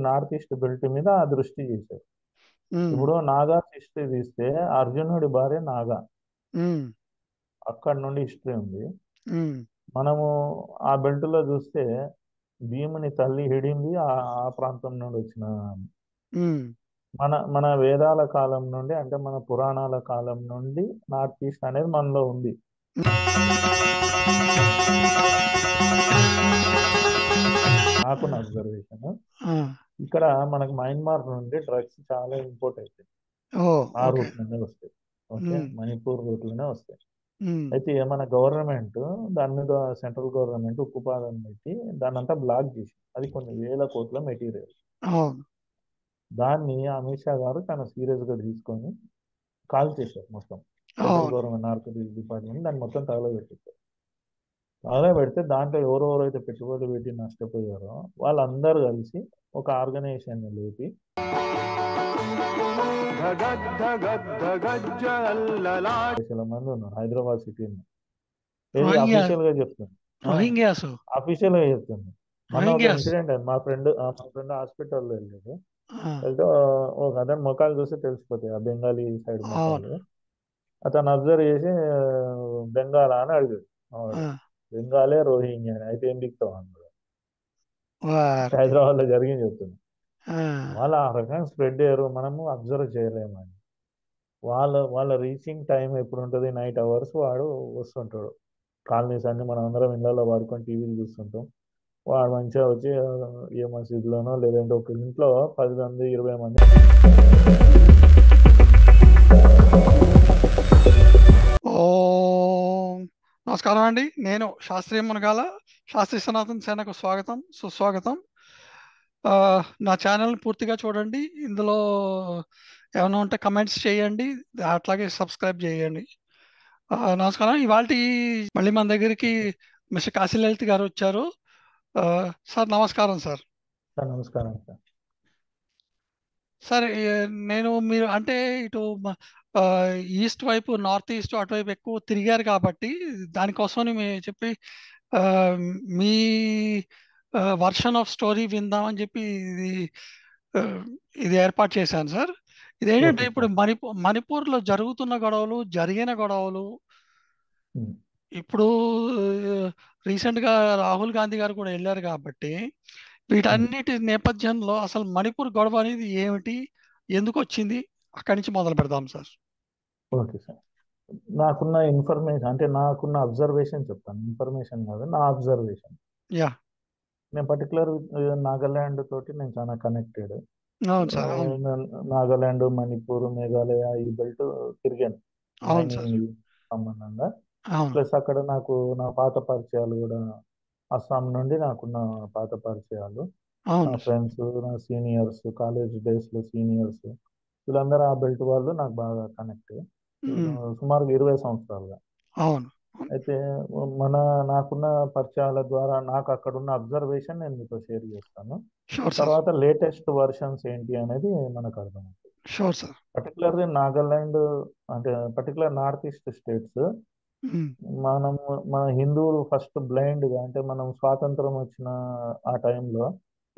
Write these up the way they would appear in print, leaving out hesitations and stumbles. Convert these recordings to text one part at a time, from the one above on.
North east belt మీద ఆ దృష్టి చేశారు. ఉమ్, ఇప్పుడు నాగా హిస్టరీ తీస్తే అర్జునుడి భార్య నాగా, ఉమ్, అక్కడ నుండి హిస్టరీ ఉంది. ఉమ్, మనము ఆ బెల్ట్ లో చూస్తే భీముని తల్లి హిడింబి ఆ ప్రాంతం నుండి వచ్చిన. ఉమ్. మన వేదాల కాలం నుండి, అంటే మన పురాణాల కాలం నుండి నార్త్ ఈస్ట్ అనేది మనలో ఉంది. నాకున్న అబ్జర్వేషన్ ఆ, ఇక్కడ మనకు మయన్మార్ నుండి డ్రగ్స్ చాలా ఇంపోర్ట్ అవుతాయి. ఓ, ఆ ఓకే. రూట్ నుండే వస్తాయి. ఓకే, ఉమ్, మణిపూర్ రూట్ లోనే వస్తాయి. ఉమ్, అయితే మన గవర్నమెంట్ దాని మీద, సెంట్రల్ గవర్నమెంట్ ఉక్కుపాదం పెట్టి దాన్ని అంతా బ్లాక్ చేసి, అది కొన్ని వేల కోట్ల మెటీరియల్. అవును, దాన్ని అమిత్ షా గారు చాలా సీరియస్ గా తీసుకొని కాల్ చేశారు మొత్తం. సెంట్రల్ అవును. గవర్నమెంట్ నార్కోటిక్స్ డిపార్ట్మెంట్ దాన్ని మొత్తం తగలబెట్టారు. తగలబెడితే దాంట్లో ఎవరెవరైతే పెట్టుబడి పెట్టి నష్టపోయారో వాళ్ళందరూ కలిసి ఒక ఆర్గనైజేషన్ లేపి లక్షల మంది ఉన్నారు హైదరాబాద్ సిటీలో. ఇది రోహింగ్యా అఫీషియల్ గా చెప్తుంది. రోహింగ్యాస్ అఫీషియల్ గా చెప్తుంది. మొన్న ఒక రోహింగ్యాస్ ఇన్సిడెంట్ అయింది. మా ఫ్రెండ్ హాస్పిటల్లో వెళ్ళాడు. ఆ, వెళ్తే ఒక అతను మొఖాలు చూస్తే తెలిసిపోతాయి, ఆ బెంగాలీ సైడ్ అవును. మొఖాలు. అతను అబ్జర్వ్ చేసి బెంగాలా అని అడిగాడు. ఆ, వాడు బెంగాలే రోహింగ్యా అని. అయితే ఏం దిక్తావు అన్నాడు. వారికి. హైదరాబాద్ లో జరిగింది చెప్తుంది. ఆ, వాళ్ళు ఆ రకంగా స్ప్రెడ్ అయ్యారు, మనము అబ్జర్వ్ చేయలేమని. వాళ్ళ రీచింగ్ టైం ఎప్పుడు ఉంటుంది? నైట్ అవర్స్ వాడు వస్తుంటాడు. కాలనీస్ అన్ని మనం అందరం ఇళ్ళలో వాడుకొని టీవీలు చూస్తుంటాం. వాడు మంచిగా వచ్చి ఏ మసీదులోనో లేదంటే ఒక ఇంట్లో 10 మంది 20 మంది. ఓం నమస్కారం అండి. నేను శాస్త్రీయ మునగాల. శాస్త్రీయ సనాతన సేనకు స్వాగతం, సుస్వాగతం. ఆ, నా ఛానల్ పూర్తిగా చూడండి. ఇందులో ఏమైనా ఉంటే కమెంట్స్ చేయండి, అట్లాగే సబ్స్క్రైబ్ చేయండి. నమస్కారం. ఇవాళ మళ్ళీ మన దగ్గరికి మిస్టర్ కాశీ లలిత్ గారు వచ్చారు. ఆ, సార్ నమస్కారం సార్. సార్ నమస్కారం సార్. సార్ నేను మీరు అంటే ఇటు ఆ, ఈస్ట్ వైపు, నార్త్ ఈస్ట్ అటువైపు ఎక్కువ తిరిగారు కాబట్టి దానికోసమని మేము చెప్పి ఆ, మీ వర్షన్ ఆఫ్ స్టోరీ విందామని చెప్పి ఆ, ఇది ఏర్పాటు చేశాను సార్. ఇదేంటంటే ఓకే ఇప్పుడు సార్. మణిపూర్లో జరుగుతున్న గొడవలు, జరిగిన గొడవలు, ఉమ్, ఇప్పుడు రీసెంట్గా రాహుల్ గాంధీ గారు కూడా వెళ్ళారు కాబట్టి ఉమ్. వీటన్నిటి నేపథ్యంలో అసలు మణిపూర్ గొడవ అనేది ఏమిటి, ఎందుకు వచ్చింది, అక్కడి నుంచి మొదలు పెడదాం సార్. Okay sir. నాకున్న ఇన్ఫర్మేషన్, అంటే నాకున్న అబ్జర్వేషన్ చెప్తాను. ఇన్ఫర్మేషన్ కాదు, నా అబ్జర్వేషన్. యా. నేను పర్టికులర్ నాగాల్యాండ్ తోటి నేను చాలా కనెక్టెడ్. అవును సార్. అవును. నాగాల్యాండ్, మణిపూర్, మేఘాలయ ఈ బెల్ట్ తిరిగాను అవును సార్. మైనింగ్ సంబంధంగా. అవును. ప్లస్ అక్కడ నాకు నా పాత పరిచయాలు కూడా, అస్సాం నుండి నాకున్న పాత పరిచయాలు, నా అవును. ఫ్రెండ్స్, నా సీనియర్స్, కాలేజ్ డేస్లో సీనియర్స్, వీళ్ళందరూ ఆ బెల్ట్ వాళ్ళు నాకు బాగా కనెక్ట్. ఉమ్, సుమారుగా 20 సంవత్సరాలుగా. అవును. అవును. అయితే మన నాకున్న పరిచయాల ద్వారా నాకు అక్కడ ఉన్న అబ్జర్వేషన్ నేను మీతో షేర్ చేస్తాను. Sure sir. తర్వాత లేటెస్ట్ వర్షన్స్ ఏంటి అనేది మనకు అర్థమవుతుంది. Sure sir. పర్టికులర్గా నాగాలాండ్, అంటే పర్టికులర్ నార్త్ ఈస్ట్ స్టేట్స్, ఉమ్, మనము మన హిందువులు ఫస్ట్ బ్లైండ్గా, అంటే మనం స్వాతంత్రం వచ్చిన ఆ టైంలో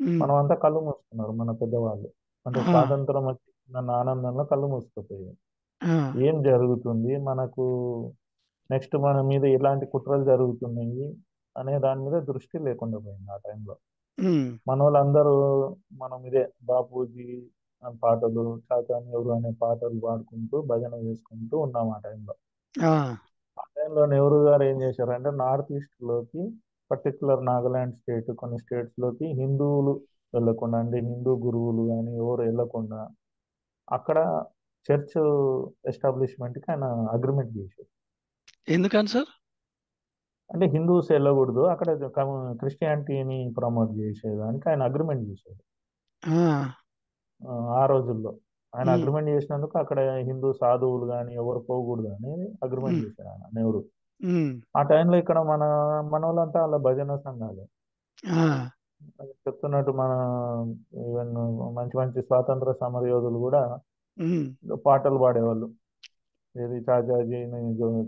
ఉమ్, మనం అంతా కళ్ళు మూసుకున్నారు మన పెద్దవాళ్ళు. అంటే ఆ, స్వాతంత్రం వచ్చిన ఆనందంలో కళ్ళు మూసుకుపోయాయి. ఆ, ఏం జరుగుతుంది మనకు, నెక్స్ట్ మన మీద ఎలాంటి కుట్రలు జరుగుతున్నాయి అనే దాని మీద దృష్టి లేకుండా పోయింది ఆ టైంలో. ఉమ్, మన వాళ్ళందరూ మనం ఇదే బాపూజీ అనే పాటలు, చాచానెవరు అనే పాటలు పాడుకుంటూ భజన చేసుకుంటూ ఉన్నాం ఆ టైంలో. ఆ, ఆ టైంలో నెహ్రూ గారు ఏం చేశారంటే నార్త్ ఈస్ట్లోకి, పర్టికులర్ నాగాలాండ్ స్టేట్, కొన్ని స్టేట్స్లోకి హిందువులు వెళ్ళకుండా, అంటే హిందూ గురువులు కానీ ఎవరు వెళ్ళకుండా అక్కడ చర్చ్ ఎస్టాబ్లిష్మెంట్కి ఆయన అగ్రిమెంట్ చేశారు. ఎందుకని సార్? అంటే హిందూస్ వెళ్ళకూడదు అక్కడ, క్రిస్టియానిటీని ప్రమోట్ చేసేదానికి ఆయన అగ్రిమెంట్ చేశారు. ఆ, ఆ ఆ రోజుల్లో ఆయన ఉమ్, అగ్రిమెంట్ చేసినందుకు అక్కడ హిందూ సాధువులు కానీ ఎవరు పోకూడదు అని అగ్రిమెంట్ ఉమ్, చేశారు ఆయన, నెహ్రూ. ఉమ్, ఆ టైంలో ఇక్కడ మన వాళ్ళంతా వాళ్ళ భజన సంఘాలు ఆ, చెప్తున్నట్టు, మన ఈవెన్ మంచి మంచి స్వాతంత్ర సమరయోధులు కూడా ఉమ్, పాటలు పాడేవాళ్ళు. ఏది చాచాజీని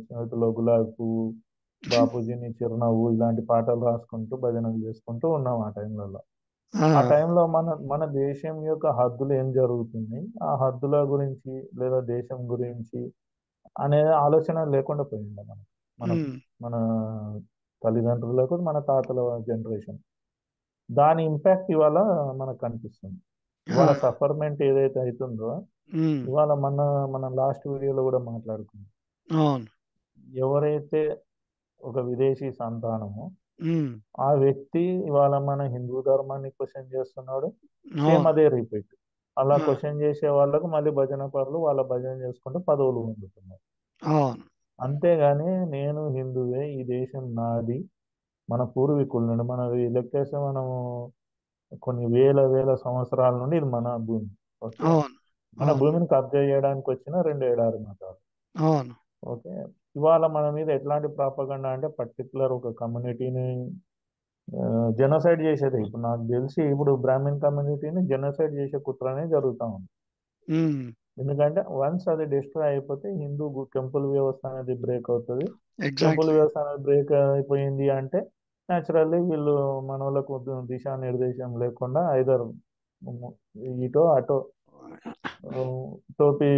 చేతిలో గులాబీ పువ్వు, బాపూజీని చిరునవ్వు, ఇలాంటి పాటలు రాసుకుంటూ భజనలు చేసుకుంటూ ఉన్నాం ఆ టైంలలో. ఆ, ఆ టైంలో మన దేశం యొక్క హద్దులు ఏం జరుగుతుంది, ఆ హద్దుల గురించి లేదా దేశం గురించి అనే ఆలోచన లేకుండా పోయింది మన ఉమ్, మన తల్లిదండ్రులకు, మన తాతల జనరేషన్. దాని ఇంపాక్ట్ ఇవాళ మనకు కనిపిస్తుంది. ఆ, ఇవాళ సఫర్మెంట్ ఏదైతే అవుతుందో, ఉమ్, ఇవాళ మనం లాస్ట్ వీడియోలో కూడా మాట్లాడుకున్నాం. అవును. ఎవరైతే ఒక విదేశీ సంతానమో ఉమ్, ఆ వ్యక్తి ఇవాళ మన హిందూ ధర్మాన్ని క్వశ్చన్ చేస్తున్నాడు. సేమ్ అవును. అదే రిపీట్. అలా ఆ, క్వశ్చన్ చేసే వాళ్ళకు మళ్ళీ భజన పరులు వాళ్ళ భజన చేసుకుంటూ పదవులు పొందుతున్నారు. అవును. అంతేగాని నేను హిందువే, ఈ దేశం నాది, మన పూర్వీకుల నుండి మన లెక్కేస్తే మనము కొన్ని వేల వేల సంవత్సరాల నుండి ఇది మన భూమి. ఓకే. అవును. మన అవును. భూమిని కబ్జా చేయడానికి వచ్చిన రెండు ఎడారి మతాలు. అవును. ఓకే. ఇవాళ మన మీద ఎట్లాంటి ప్రాపగండా అంటే పర్టికులర్ ఒక కమ్యూనిటీని జెనోసైడ్ చేసేది. ఇప్పుడు నాకు తెలిసి ఇప్పుడు బ్రాహ్మిన్ కమ్యూనిటీని జెనోసైడ్ చేసే కుట్రనే జరుగుతూ ఉంది. ఉమ్, ఎందుకంటే వన్స్ అది డిస్ట్రాయ్ అయిపోతే హిందూ టెంపుల్ వ్యవస్థ అనేది బ్రేక్ అవుతుంది. Temple exactly. వ్యవస్థ అనేది బ్రేక్ అయిపోయింది అంటే న్యాచురల్లీ వీళ్ళు మన వాళ్ళకు దిశానిర్దేశం లేకుండా ఐదర్ ఇటో అటో ఆ, టోపీ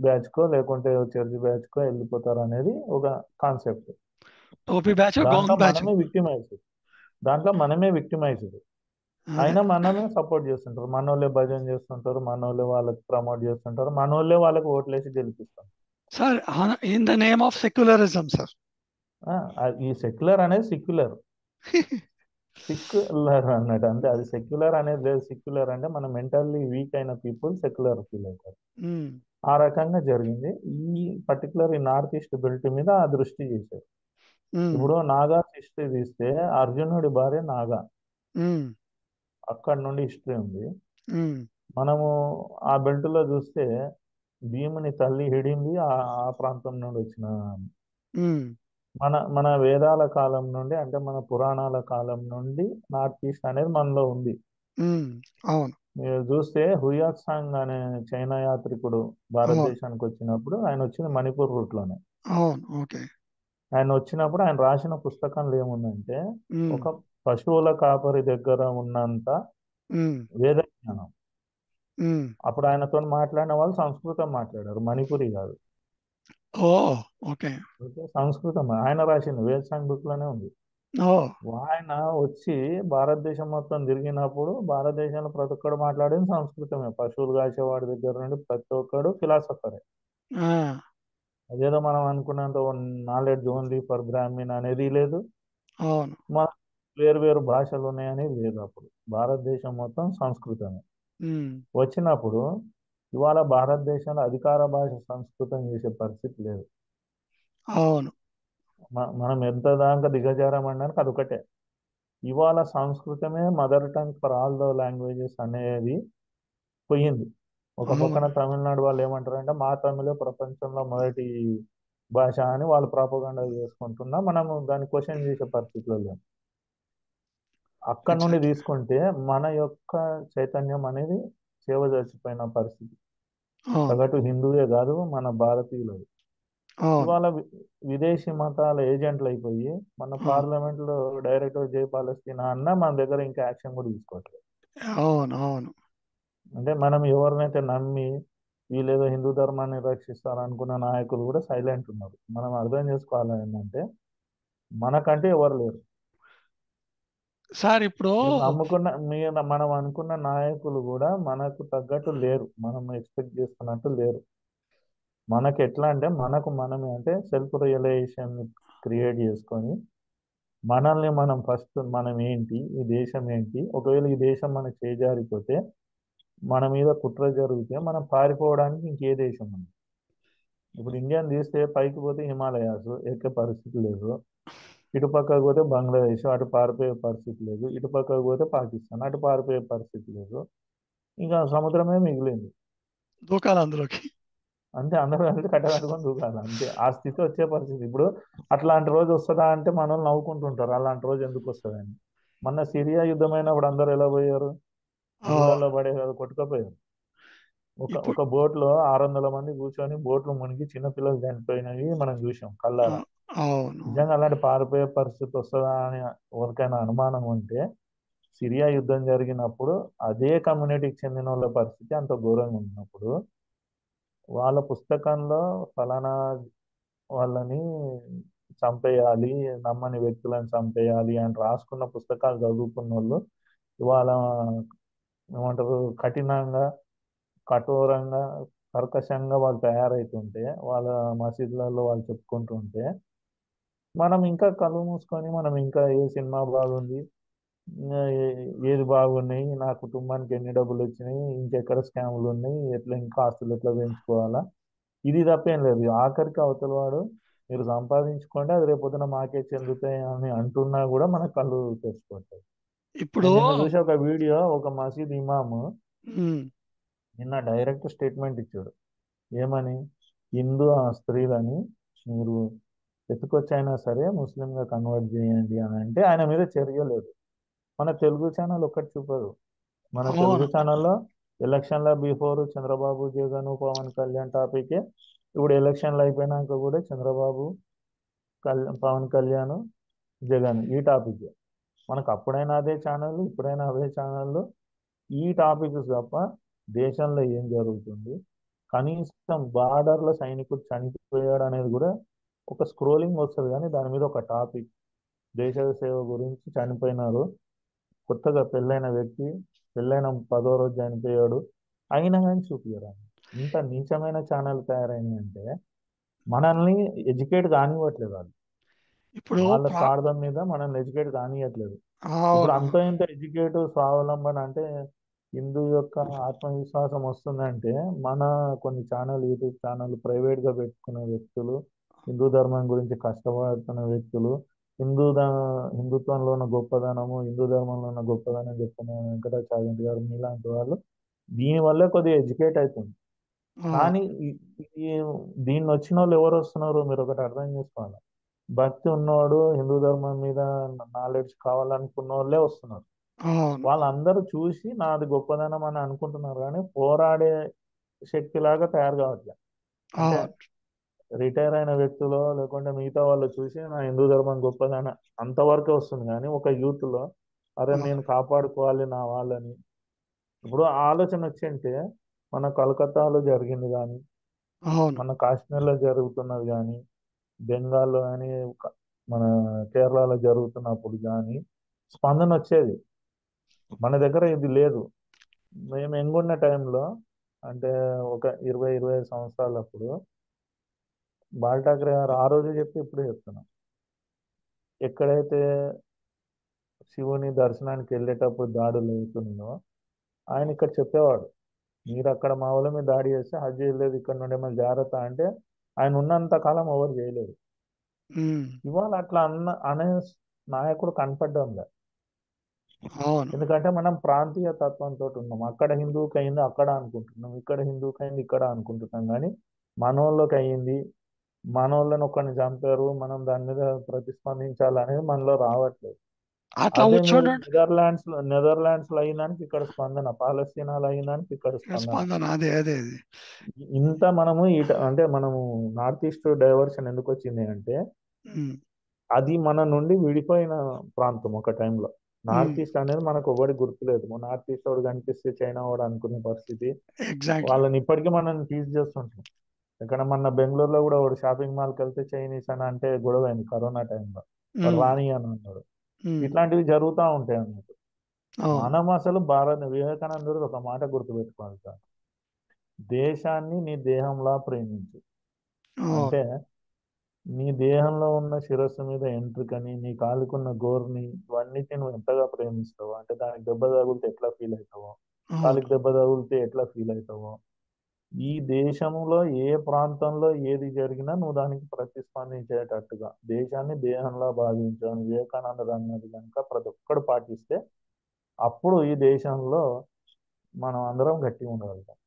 బ్యాచ్కో లేకుంటే చర్చ్ బ్యాచ్కో వెళ్ళిపోతారు అనేది ఒక కాన్సెప్ట్. టోపీ బ్యాచ్, దాంట్లో గౌన్ బ్యాచ్. మనమే విక్టిమైజ్డ్. దాంట్లో మనమే విక్టిమైజ్డ్. అదే అయినా మనమే సపోర్ట్ చేస్తుంటారు. మనోళ్ళే భజన చేస్తుంటారు, మనోళ్ళే వాళ్ళకి ప్రమోట్ చేస్తుంటారు, మనోళ్ళే వాళ్ళకి ఓట్లేసి గెలిపిస్తారు. Sir, in the name of secularism sir. ఈ సెక్యులర్ అనేది సిక్యులర్. సిక్యులర్ అన్నట్టు అంతే. అది సెక్యులర్ అనేది లేదు. సిక్యులర్ అంటే మన మెంటల్లీ వీక్ అయిన పీపుల్ సెక్యులర్ ఫీల్ అవుతారు. ఉమ్, ఆ రకంగా జరిగింది. ఈ పర్టికులర్ ఈ నార్త్ ఈస్ట్ బెల్ట్ మీద ఆ దృష్టి చేశారు. ఉమ్, ఇప్పుడు నాగా హిస్టరీ తీస్తే అర్జునుడి భార్య నాగా, ఉమ్, అక్కడి నుండి హిస్టరీ ఉంది. ఉమ్, మనము ఆ బెల్ట్ లో చూస్తే భీముని తల్లి హిడింబి ఆ ప్రాంతం నుండి వచ్చిన. ఉమ్, మన వేదాల కాలం నుండి అంటే మన పురాణాల కాలం నుండి నార్త్ ఈస్ట్ అనేది మనలో ఉంది. ఉమ్, అవును. మీరు చూస్తే హుయాత్సాంగ్ అనే చైనా యాత్రికుడు అవును. భారతదేశానికి వచ్చినప్పుడు ఆయన వచ్చింది మణిపూర్ రూట్లోనే. అవును. ఓకే. ఆయన వచ్చినప్పుడు ఆయన రాసిన పుస్తకంలో ఏముందంటే ఉమ్, ఒక పశువుల కాపరి దగ్గర ఉన్నంత ఉమ్, వేద జ్ఞానం. ఉమ్, అప్పుడు ఆయనతో మాట్లాడిన వాళ్ళు సంస్కృతం మాట్లాడారు, మణిపురి కాదు. ఓ, ఓకే. ఓకే. సంస్కృతం ఆయన రాసింది వేదసాంగ్ బుక్ లోనే ఉంది. ఓ, ఆయన వచ్చి భారతదేశం మొత్తం తిరిగినప్పుడు భారతదేశంలో ప్రతి ఒక్కడు మాట్లాడేది సంస్కృతమే. పశువులు కాసేవాడి దగ్గర నుండి ప్రతి ఒక్కడు ఫిలాసఫరే. ఆ, అదేదో మనం అనుకున్నంత నాలెడ్జ్ ఓన్లీ ఫర్ బ్రాహ్మణ్ అనేది లేదు. అవును. మన వేరు వేరు భాషలు ఉన్నాయని లేదు. అప్పుడు భారతదేశం మొత్తం సంస్కృతమే. ఉమ్, వచ్చినప్పుడు ఇవాళ భారతదేశంలో అధికార భాష సంస్కృతం చేసే పరిస్థితి లేదు. అవును. మనం ఎంత దాకా దిగజారమనడానికి అదొకటే. ఇవాళ సంస్కృతమే mother tongue for all the languages అనేది పోయింది. ఒక పక్కన అవును. తమిళనాడు వాళ్ళు ఏమంటారంటే మా తమిళే ప్రపంచంలో మొదటి భాష అని వాళ్ళు ప్రాపగండా చేసుకుంటున్నా మనము దాన్ని క్వశ్చన్ చేసే పరిస్థితిలో లేము. అక్కడ నుండి ఎగ్జాక్ట్లీ. తీసుకుంటే మన యొక్క చైతన్యం అనేది సేవ చచ్చిపోయిన పరిస్థితి. అవును. సగటు హిందువే కాదు మన భారతీయులు. అవును. ఇవాళ విదేశీ మతాల ఏజెంట్లు అయిపోయి మన అవును. పార్లమెంట్ లో డైరెక్ట్ జై పాలస్తీనా అన్నా మన దగ్గర ఇంకా యాక్షన్ కూడా తీసుకోవట్లేదు. అవును. అవును. అంటే మనం ఎవరినైతే నమ్మి వీళ్ళేదో హిందూ ధర్మాన్ని రక్షిస్తారనుకున్న నాయకులు కూడా సైలెంట్ ఉన్నారు. మనం అర్థం చేసుకోవాలి ఏంటంటే మనకంటే ఎవరు లేరు. సార్, ఇప్పుడు మీరు నమ్ముకున్న మనం అనుకున్న నాయకులు కూడా మనకు తగ్గట్టు లేరు, మనం ఎక్స్పెక్ట్ చేస్తున్నట్టు లేరు. మనకి ఎట్లా అంటే మనకు మనమే అంటే సెల్ఫ్ రియలైజేషన్ క్రియేట్ చేసుకొని మనల్ని మనం ఫస్ట్ మనం ఏంటి, ఈ దేశం ఏంటి, ఒకవేళ ఈ దేశం మనకు చేజారిపోతే మన మీద కుట్ర జరిగితే మనం పారిపోవడానికి ఇంకే దేశం ఉంది. ఇప్పుడు ఇండియాని తీస్తే పైకి పోతే హిమాలయాస్ ఎక్కే పరిస్థితి లేదు, ఇటు పక్కకు పోతే బంగ్లాదేశ్ అటు పారిపోయే పరిస్థితి లేదు, ఇటు పక్కకు పోతే పాకిస్తాన్ అటు పారిపోయే పరిస్థితి లేదు, ఇంకా సముద్రమే మిగిలింది. దూకాలి అందులోకి. అంతే, అందరూ కలిసి కట్టకట్టుకొని దూకాలి అంతే. ఆ స్థితి వచ్చే పరిస్థితి ఇప్పుడు. అట్లాంటి రోజు వస్తుందా అంటే మనల్ని నవ్వుకుంటుంటారు, అలాంటి రోజు ఎందుకు వస్తుందని. మొన్న సిరియా యుద్ధమైనప్పుడు అందరూ ఎలా పోయారు, అవును. నీళ్ళల్లో పడే కదా కొట్టుకపోయారు. ఒక ఇప్పుడు ఒక బోట్లో 600 మంది కూర్చొని బోట్లు మునిగి చిన్నపిల్లలు చనిపోయినవి మనం చూసాం ఆ, కల్లారా. అవును. నిజంగా అలాంటి పారిపోయే పరిస్థితి వస్తుందా అని ఎవరికైనా అనుమానం ఉంటే సిరియా యుద్ధం జరిగినప్పుడు అదే కమ్యూనిటీకి చెందిన వాళ్ళ పరిస్థితి అంత ఘోరంగా ఉన్నప్పుడు వాళ్ళ పుస్తకంలో ఫలానా వాళ్ళని చంపేయాలి, నమ్మని వ్యక్తులను చంపేయాలి అని రాసుకున్న పుస్తకాలు చదువుకున్న వాళ్ళు ఇవాళ ఏమంటారు కఠినంగా, కఠోరంగా, కర్కశంగా వాళ్ళు తయారైతుంటే వాళ్ళ మసీదులలో వాళ్ళు చెప్పుకుంటుంటే మనం ఇంకా కళ్ళు మూసుకొని మనం ఇంకా ఏ సినిమా బాగుంది, ఏది బాగున్నాయి, నా కుటుంబానికి ఎన్ని డబ్బులు వచ్చినాయి, ఇంకెక్కడ స్కాములు ఉన్నాయి, ఎట్లా ఇంకా ఆస్తులు ఎట్లా పెంచుకోవాలా, ఇది తప్పేం లేదు. ఆఖరికి అవతల వాడు మీరు సంపాదించుకోండి అది రేపొద్దున మాకే చెందుతాయి అని అంటున్నా కూడా మన కళ్ళు తెరిచిపోతాయి. ఇప్పుడు నేను నిన్న చూసి ఒక వీడియో, ఒక మసీద్ ఇమాము ఉమ్, నిన్న డైరెక్ట్ స్టేట్మెంట్ ఇచ్చాడు. ఏమని? హిందూ ఆ స్త్రీలని మీరు ఎత్తుకొచ్చైనా సరే ముస్లింగా కన్వర్ట్ చేయండి అని అంటే ఆయన మీద చర్య లేదు. మన తెలుగు ఛానల్ ఒక్కటి చూపదు. మన తెలుగు అవును ఛానల్లో ఎలక్షన్ల బిఫోర్ చంద్రబాబు జగన్ పవన్ కళ్యాణ్ టాపికే, ఇప్పుడు ఎలక్షన్లు అయిపోయినాక కూడా చంద్రబాబు పవన్ కళ్యాణ్ జగన్ ఈ టాపిక్. మనకు అప్పుడైనా అదే ఛానల్, ఇప్పుడైనా అదే ఛానళ్ళు, ఈ టాపిక్స్ తప్ప దేశంలో ఏం జరుగుతుంది, కనీసం బార్డర్లో సైనికుడు చనిపోయాడు అనేది కూడా ఒక స్క్రోలింగ్ వస్తుంది కానీ దాని మీద ఒక టాపిక్, దేశ సేవ గురించి చనిపోయినారు, కొత్తగా పెళ్ళైన వ్యక్తి పెళ్ళైన 10వ రోజు చనిపోయాడు అయినా కానీ చూపించరు. ఇంత నీచమైన ఛానల్ తయారైనాయి అంటే మనల్ని ఎడ్యుకేట్ కానివ్వట్లేదు వాళ్ళు. ఇప్పుడు వాళ్ళ స్వార్థం మీద మనల్ని ఎడ్యుకేట్ కానివ్వట్లేదు. ఇప్పుడు అవును అంత ఇంత ఎడ్యుకేటివ్ స్వావలంబన అంటే హిందూ యొక్క ఆత్మవిశ్వాసం వస్తుందంటే మన కొన్ని ఛానల్, యూట్యూబ్ ఛానల్ ప్రైవేట్గా పెట్టుకునే వ్యక్తులు, హిందూ ధర్మం గురించి కష్టపడుతున్న వ్యక్తులు, హిందుత్వంలో ఉన్న గొప్పదనము, హిందూ ధర్మంలో ఉన్న గొప్పదనం చెప్పుకునే వెంకటాచార్య గారు మీలాంటి వాళ్ళు దీనివల్లే కొద్దిగా ఎడ్యుకేట్ అవుతుంది. అవును కానీ ఈ దీన్ని వచ్చిన వాళ్ళు ఎవరు వస్తున్నారు మీరు ఒకటి అర్థం చేసుకోవాలి. భక్తి ఉన్నవాడు, హిందూ ధర్మం మీద నాలెడ్జ్ కావాలనుకున్న వాళ్ళే వస్తున్నారు. అవును వాళ్ళందరూ చూసి నాది గొప్పదనం అని అనుకుంటున్నారు కానీ పోరాడే శక్తిలాగా తయారు కావట్లేదు. అంటే అవును రిటైర్ అయిన వ్యక్తులు లేకుంటే మిగతా వాళ్ళు చూసి నా హిందూ ధర్మం గొప్పదని అంతవరకే వస్తుంది కానీ ఒక యూత్లో అరే నేను కాపాడుకోవాలి నా వాళ్ళని. ఇప్పుడు ఆ ఆలోచన వచ్చింటే మన కలకత్తాలో జరిగింది కానీ, అవును మన కాశ్మీర్లో జరుగుతున్నది కానీ, బెంగాల్లో కానీ, మన కేరళలో జరుగుతున్నప్పుడు కానీ స్పందన వచ్చేది. మన దగ్గర ఇది లేదు. మేము ఎంగున్న టైంలో అంటే ఒక 20-25 సంవత్సరాలప్పుడు బాల్ ఠాక్రే గారు ఆ రోజు చెప్పి ఇప్పుడు చెప్తున్నాం, ఎక్కడైతే శివుని దర్శనానికి వెళ్ళేటప్పుడు దాడులు అవుతున్నాయో ఆయన ఇక్కడ చెప్పేవాడు, మీరు అక్కడ మా వాళ్ళ మీద దాడి చేస్తే హజ్ చేయలేదు ఇక్కడ నుండి మళ్ళీ జాగ్రత్త అంటే ఆయన ఉన్నంత కాలం ఎవరు చేయలేదు. ఉమ్, ఇవాళ అట్లా అనే నాయకుడు కనపడడం లేదు. అవును ఎందుకంటే మనం ప్రాంతీయ తత్వంతో ఉన్నాం. అక్కడ హిందువుకి అయింది అక్కడ అనుకుంటున్నాం, ఇక్కడ హిందువుకి అయింది ఇక్కడ అనుకుంటున్నాం కానీ మనోళ్ళకి అయ్యింది, మనోళ్ళని ఒకరిని చంపారు మనం దాని మీద ప్రతిస్పందించాలనేది మనలో రావట్లేదు. అట్లా అదే మీరు కూర్చోండి నెదర్లాండ్స్లో అయినానికి ఇక్కడ స్పందన, పాలస్తీనాలో అయినానికి ఇక్కడ స్పందన. స్పందన అదే అదే అది ఇంత మనము అంటే మనము నార్త్ ఈస్ట్ డైవర్షన్ ఎందుకు వచ్చింది అంటే ఉమ్, అది మన నుండి విడిపోయిన ప్రాంతం ఒక టైంలో. ఉమ్, నార్త్ ఈస్ట్ అనేది మనకు ఒకటి గుర్తులేదు, నార్త్ ఈస్ట్ వాడు కనిపిస్తే చైనా వాడు అనుకునే పరిస్థితి. ఎగ్జాక్ట్లీ వాళ్ళని ఇప్పటికీ మనం టీజ్ చేస్తుంటాం. ఇక్కడ మన బెంగళూరులో కూడా ఒక షాపింగ్ మాల్కి వెళ్తే చైనీస్ అని అంటే గొడవ అయింది కరోనా టైంలో, వాడు ఉమ్, రాని అని అన్నాడు. ఉమ్, ఇట్లాంటివి జరుగుతూ ఉంటాయి అన్నట్టు. అవును మనం అసలు వివేకానందుడు ఒక మాట గుర్తుపెట్టుకోవాలి సార్, దేశాన్ని నీ దేహంలా ప్రేమించు. అవును అంటే నీ దేహంలో ఉన్న శిరస్సు మీద ఎంట్రుకని, నీ కాలుకున్న గోరుని, ఇవన్నిటిని నువ్వు ఎంతగా ప్రేమిస్తావో, అంటే దానికి దెబ్బ తగిలితే ఎట్లా ఫీల్ అవుతావో, అవును కాలికి దెబ్బ తగిలితే ఎట్లా ఫీల్ అవుతావో, ఈ దేశంలో ఏ ప్రాంతంలో ఏది జరిగినా నువ్వు దానికి ప్రతిస్పందించేటట్టుగా దేశాన్ని దేహంలా భావించాను వివేకానందుడు అన్నది కనుక ప్రతి ఒక్కడు పాటిస్తే అప్పుడు ఈ దేశంలో మనం అందరం గట్టిగా ఉండగలుగుతాం.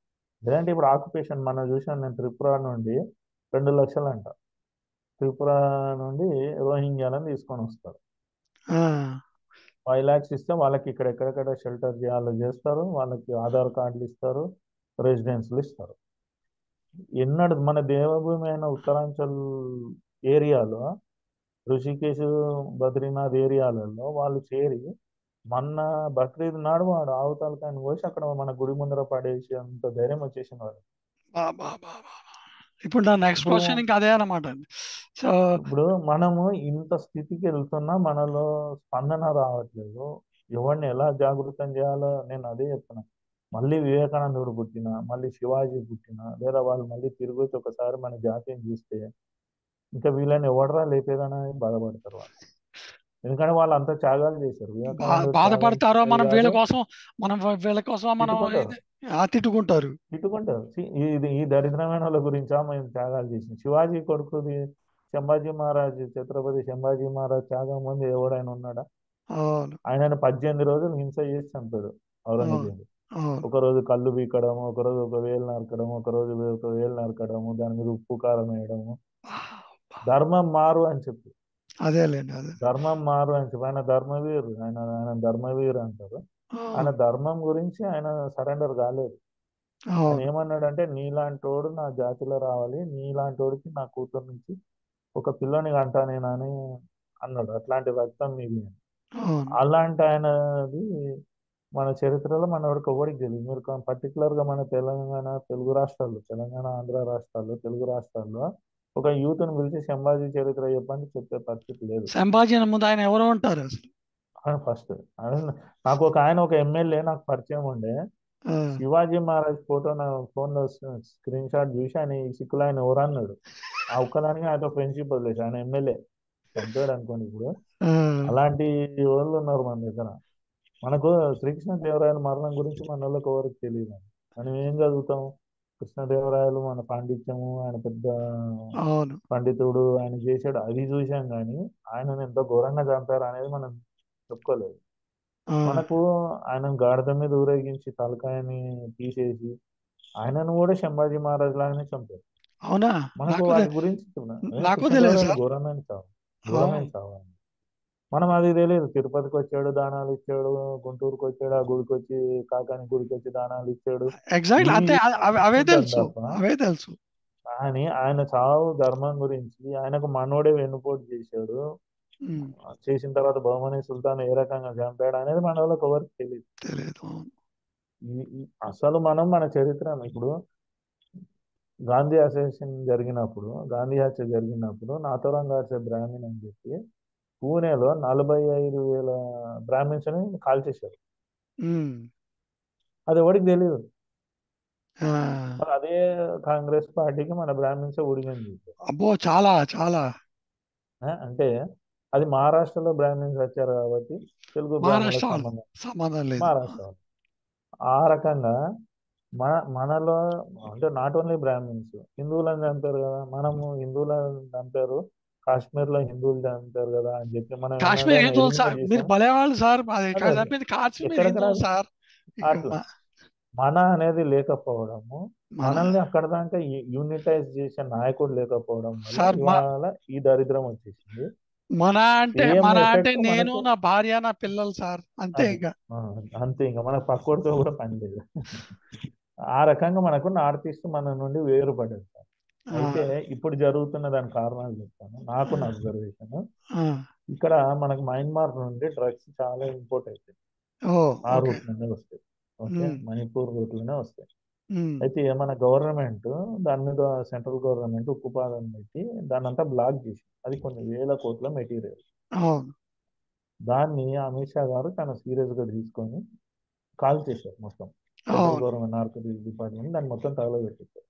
లేదంటే ఇప్పుడు ఆక్యుపేషన్ మనం చూసాను, నేను త్రిపుర నుండి 2 లక్షలు అంట, త్రిపుర నుండి రోహింగ్యాలను తీసుకొని వస్తారు. ఆ, 5 lakhs ఇస్తే వాళ్ళకి ఇక్కడ ఎక్కడెక్కడ షెల్టర్ చేయాలో చేస్తారు, వాళ్ళకి ఆధార్ కార్డులు ఇస్తారు, రెసిడెన్స్లు ఇస్తారు. ఎన్నడు మన దేవభూమి అయిన ఉత్తరాంచల్ ఏరియాలో, ఋషికేశ్, బద్రీనాథ్ ఏరియాలలో వాళ్ళు చేరి మొన్న బక్రీద్ నాడు వాడు ఆవు తలకాయని కోసి అక్కడ మన గుడి ముందర పడేసి అంత ధైర్యం వచ్చేసింది వాడు. బా బా బా బా. ఇప్పుడు నా నెక్స్ట్ ఇప్పుడు క్వశ్చన్ ఇంకా అదే అన్నమాట అండి. సో ఇప్పుడు మనము ఇంత స్థితికి వెళ్తున్నా మనలో స్పందన రావట్లేదు. ఎవరిని ఎలా జాగృతం చేయాలో నేను అదే చెప్తున్నా. మళ్ళీ వివేకానందుడు పుట్టిన, మళ్ళీ శివాజీ పుట్టిన, లేదా వాళ్ళు మళ్ళీ తిరిగి వచ్చి ఒకసారి మన జాతిని చూస్తే ఇంకా వీళ్ళని ఎవడరా లేపేదని బాధపడతారు వాళ్ళు. ఎందుకంటే వాళ్ళు అంత త్యాగాలు చేశారు. వివేకానందుడు త్యాగం బాధపడతారో చిన్నది మనం వీళ్ళ కాదు. కోసం, మనం వీళ్ళ కోసం మనం తిట్టుకుంటారు ఇది తిట్టుకుంటారు. తిట్టుకుంటారు. ఇది ఈ దరిద్రమైన వాళ్ళ గురించా మేము త్యాగాలు చేసింది. శివాజీ కొడుకుది సంభాజీ మహారాజ్, ఛత్రపతి సంభాజీ మహారాజ్ త్యాగం ముందు ఎవడైనా ఉన్నాడా? అవును ఆయనను 18 రోజులు హింస చేసి చంపాడు అవును ఔరంగజేబు. అవును. ఒకరోజు కళ్ళు పీకడము, ఒకరోజు ఒక వేలు నరకడము, ఒకరోజు ఒక వేలు నరకడము, దాని మీద ఉప్పు కారం వేయడము. ధర్మం మారు అని చెప్పి, అదేలేండి అదే. ధర్మం మారు అని చెప్పి ఆయన ధర్మవీరు, ఆయన ధర్మవీరు అంటారు. ఆయన అవును ధర్మం గురించి ఆయన సరెండర్ కాలేదు. ఆయన అవును ఏమన్నాడంటే నీలాంటోడు నా జాతిలో రావాలి, నీలాంటోడికి నా కూతురు నుంచి ఒక పిల్లని కంటా నేనని అన్నాడు. అట్లాంటి రక్తం మీది అని. అవును. అలాంటి ఆయనది మన చరిత్రలో మన వరకు ఎవరికి తెలియదు. మీరు పర్టికులర్గా మన తెలంగాణ, తెలుగు రాష్ట్రాల్లో, తెలంగాణ ఆంధ్ర రాష్ట్రాల్లో, తెలుగు రాష్ట్రాల్లో ఒక యూత్ని పిలిచి సంభాజీ చరిత్ర చెప్పండి చెప్పే పరిస్థితి లేదు. సంభాజీ ముందు ఆయన ఎవరో ఉంటారు అసలు. ఫస్ట్ నాకు ఒక ఆయన ఒక ఎమ్మెల్యే నాకు పరిచయం ఉండే. ఆ, శివాజీ మహారాజ్ ఫోటో నా ఫోన్లో స్క్రీన్ షాట్ చూసి ఆయన ఈ సిక్కులు ఆయన ఎవరు అన్నాడు. ఆ ఒక్కదానికి ఆయనతో ఫ్రెండ్షిప్ వదిలేసి ఆయన ఎమ్మెల్యే చంపాడు అనుకోండి ఇప్పుడు. ఆ, అలాంటి వాళ్ళు ఉన్నారు మన దగ్గర. మనకు శ్రీకృష్ణదేవరాయల మరణం గురించి మన వాళ్ళకి ఎవరికి తెలియదు. మనం ఏం చదువుతాం? కృష్ణదేవరాయలు మన పాండిత్యము, ఆయన పెద్ద అవును పండితుడు, ఆయన చేశాడు అది చూసాం కానీ ఆయనను ఎంత ఘోరంగా చంపారు అనేది మనం చెప్పుకోలేదు. ఆ, మనకు ఆయన గాడిద మీద ఊరేగించి తలకాయని తీసేసి ఆయనను కూడా సంభాజీ మహారాజ్ లాగానే చంపారు. అవునా. మనకు నాకు వాటి గురించి చెప్తున్నా. నాకు తెలియదు కృష్ణదేవరాయలు సార్. ఘోరమైన చావు, ఘోరమైన అవును చావు. మనం అది తెలియదు. తిరుపతికి వచ్చాడు దానాలు ఇచ్చాడు, గుంటూరుకి వచ్చాడు ఆ గుడికి వచ్చి కాకాని గుడికి వచ్చి దానాలు ఇచ్చాడు, ఎగ్జాక్ట్లీ ఇవి అంతే. అవే చెప్పుకుంటాం తెలుసు, తప్ప. అవే తెలుసు. కానీ ఆయన చావు ధర్మం గురించి, ఆయనకు మనోడే వెన్నుపోటు చేశాడు, ఉమ్, చేసిన తర్వాత బహుమని సుల్తాన్ ఏ రకంగా చంపాడు అనేది మన వాళ్ళకి ఎవరికి తెలియదు. తెలియదు. అవును. అసలు మనం మన చరిత్ర ఇప్పుడు గాంధీ అసోసియేషన్ జరిగినప్పుడు, గాంధీ హత్య జరిగినప్పుడు నాథురాం గాడ్సే బ్రాహ్మణ్ అని చెప్పి పూణేలో 45,000 బ్రాహ్మిన్స్ ని కాల్చేశారు. ఉమ్, అది ఎవరికి తెలియదు. ఆ, మరి అదే కాంగ్రెస్ పార్టీకి మన బ్రాహ్మిన్స్ ఊడిగం చేశారు. అబ్బో చాలా చాలా. అంటే అది మహారాష్ట్రలో బ్రాహ్మిన్స్ వచ్చారు కాబట్టి తెలుగు బ్రాహ్మణులకు మహారాష్ట్ర వాళ్ళు సంబంధం. సంబంధం లేదు. మహారాష్ట్ర వాళ్ళు ఆ రకంగా మనలో అంటే నాట్ ఓన్లీ బ్రాహ్మిన్స్, హిందువులను చంపారు కదా. మనము హిందువులను చంపారు, కాశ్మీర్లో హిందువులు చంపారు కదా అని చెప్పి మనం కాశ్మీర్ ఏమైనా హిందువులు సార్, ఎలిమినేట్ మీరు చేసాం. భలేవాళ్ళు సార్. అది అదే అదే చెప్పింది కాశ్మీర్ ఎక్కడెక్కడ హిందువులు సార్. ఇక అట్లా మన అనేది లేకపోవడము, మన మనల్ని అక్కడ దాకా యూనిటైజ్ చేసే నాయకుడు లేకపోవడం వల్ల సార్ ఇవాళ ఈ దరిద్రం వచ్చేసింది. సేమ్ మన అంటే ఎఫెక్ట్ నేను, మనకు నా భార్య, నా పిల్లలు సార్. అంతే అది. ఇంకా. ఆ, అంతే ఇంకా మన పక్కోడితో కూడా పని లేదు. ఆ రకంగా మనకు నార్త్ ఈస్ట్ మన నుండి వేరుపడేది సార్. ఆ, అయితే ఇప్పుడు జరుగుతున్న దాని కారణాలు చెప్తాను. నాకున్న అబ్జర్వేషన్ ఆ, ఇక్కడ మనకు మయన్మార్ నుండి డ్రగ్స్ చాలా ఇంపోర్ట్ అవుతాయి. ఓ ఆ ఓకే. రూట్ నుండే వస్తాయి. ఓకే, ఉమ్, మణిపూర్ రూట్ లోనే వస్తాయి. ఉమ్, అయితే మన గవర్నమెంట్ దాని మీద, సెంట్రల్ గవర్నమెంట్ ఉక్కుపాదం పెట్టి దాన్ని అంతా బ్లాక్ చేసి, అది కొన్ని వేల కోట్ల మెటీరియల్. అవును దాన్ని అమిత్ షా గారు చాలా సీరియస్ గా తీసుకొని కాల్ చేశారు మొత్తం. సెంట్రల్ అవును. గవర్నమెంట్ నార్కోటిక్స్ డిపార్ట్మెంట్ దాన్ని మొత్తం తగలబెట్టేశారు.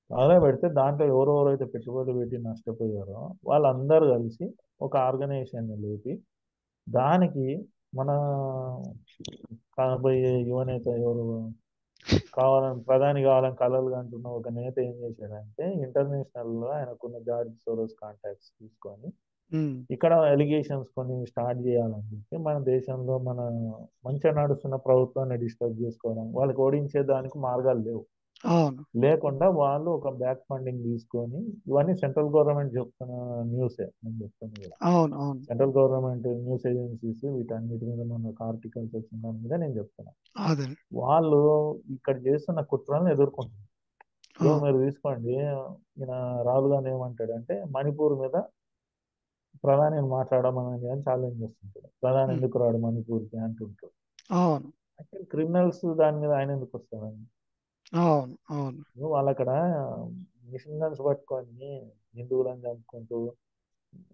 తగలబెడితే దాంట్లో ఎవరెవరైతే పెట్టుబడులు పెట్టి నష్టపోయారో వాళ్ళందరూ కలిసి ఒక ఆర్గనైజేషన్ లేపి దానికి మన కాబోయే యువనేత ఎవరు కావాలని, ప్రధాని కావాలని కలలు అంటున్న ఒక నేత ఏం చేశాడంటే ఇంటర్నేషనల్ లో ఆయనకున్న జార్జ్ సోరోస్ కాంటాక్ట్స్ తీసుకొని ఉమ్, ఇక్కడ ఎలిగేషన్స్ కొన్ని స్టార్ట్ చేయాలని చెప్పి మన దేశంలో మన మంచిగా నడుస్తున్న ప్రభుత్వాన్ని డిస్టర్బ్ చేసుకోవడం, వాళ్ళకి ఓడించే దానికి మార్గాలు లేవు. అవును లేకుండా వాళ్ళు ఒక బ్యాక్ ఫండింగ్ తీసుకొని, ఇవన్నీ సెంట్రల్ గవర్నమెంట్ చెప్తున్న న్యూసే నేను చెప్తున్నా కూడా. అవును అవును. సెంట్రల్ గవర్నమెంట్ న్యూస్ ఏజెన్సీస్ వీటన్నిటి మీద మనకు ఆర్టికల్స్ వచ్చిన దాని మీద నేను చెప్తున్నా. అదే. వాళ్ళు ఇక్కడ చేస్తున్న కుట్రలను ఎదుర్కొంటున్నారు. ఇప్పుడు అవును మీరు తీసుకోండి, ఈయన రాహుల్ గాంధీ ఏమంటాడంటే మణిపూర్ మీద ప్రధాని మాట్లాడమని అని ఛాలెంజ్ చేస్తుంటాడు. ప్రధాని ఉమ్, ఎందుకు రాడు మణిపూర్కి అంటుంటాడు. అవును యాక్చువల్ క్రిమినల్స్ దాని మీద ఆయన ఎందుకు వస్తాడండి? అవును అవును వాళ్ళు అక్కడ మిషన్ గన్స్ పట్టుకొని హిందువులను చంపుకుంటూ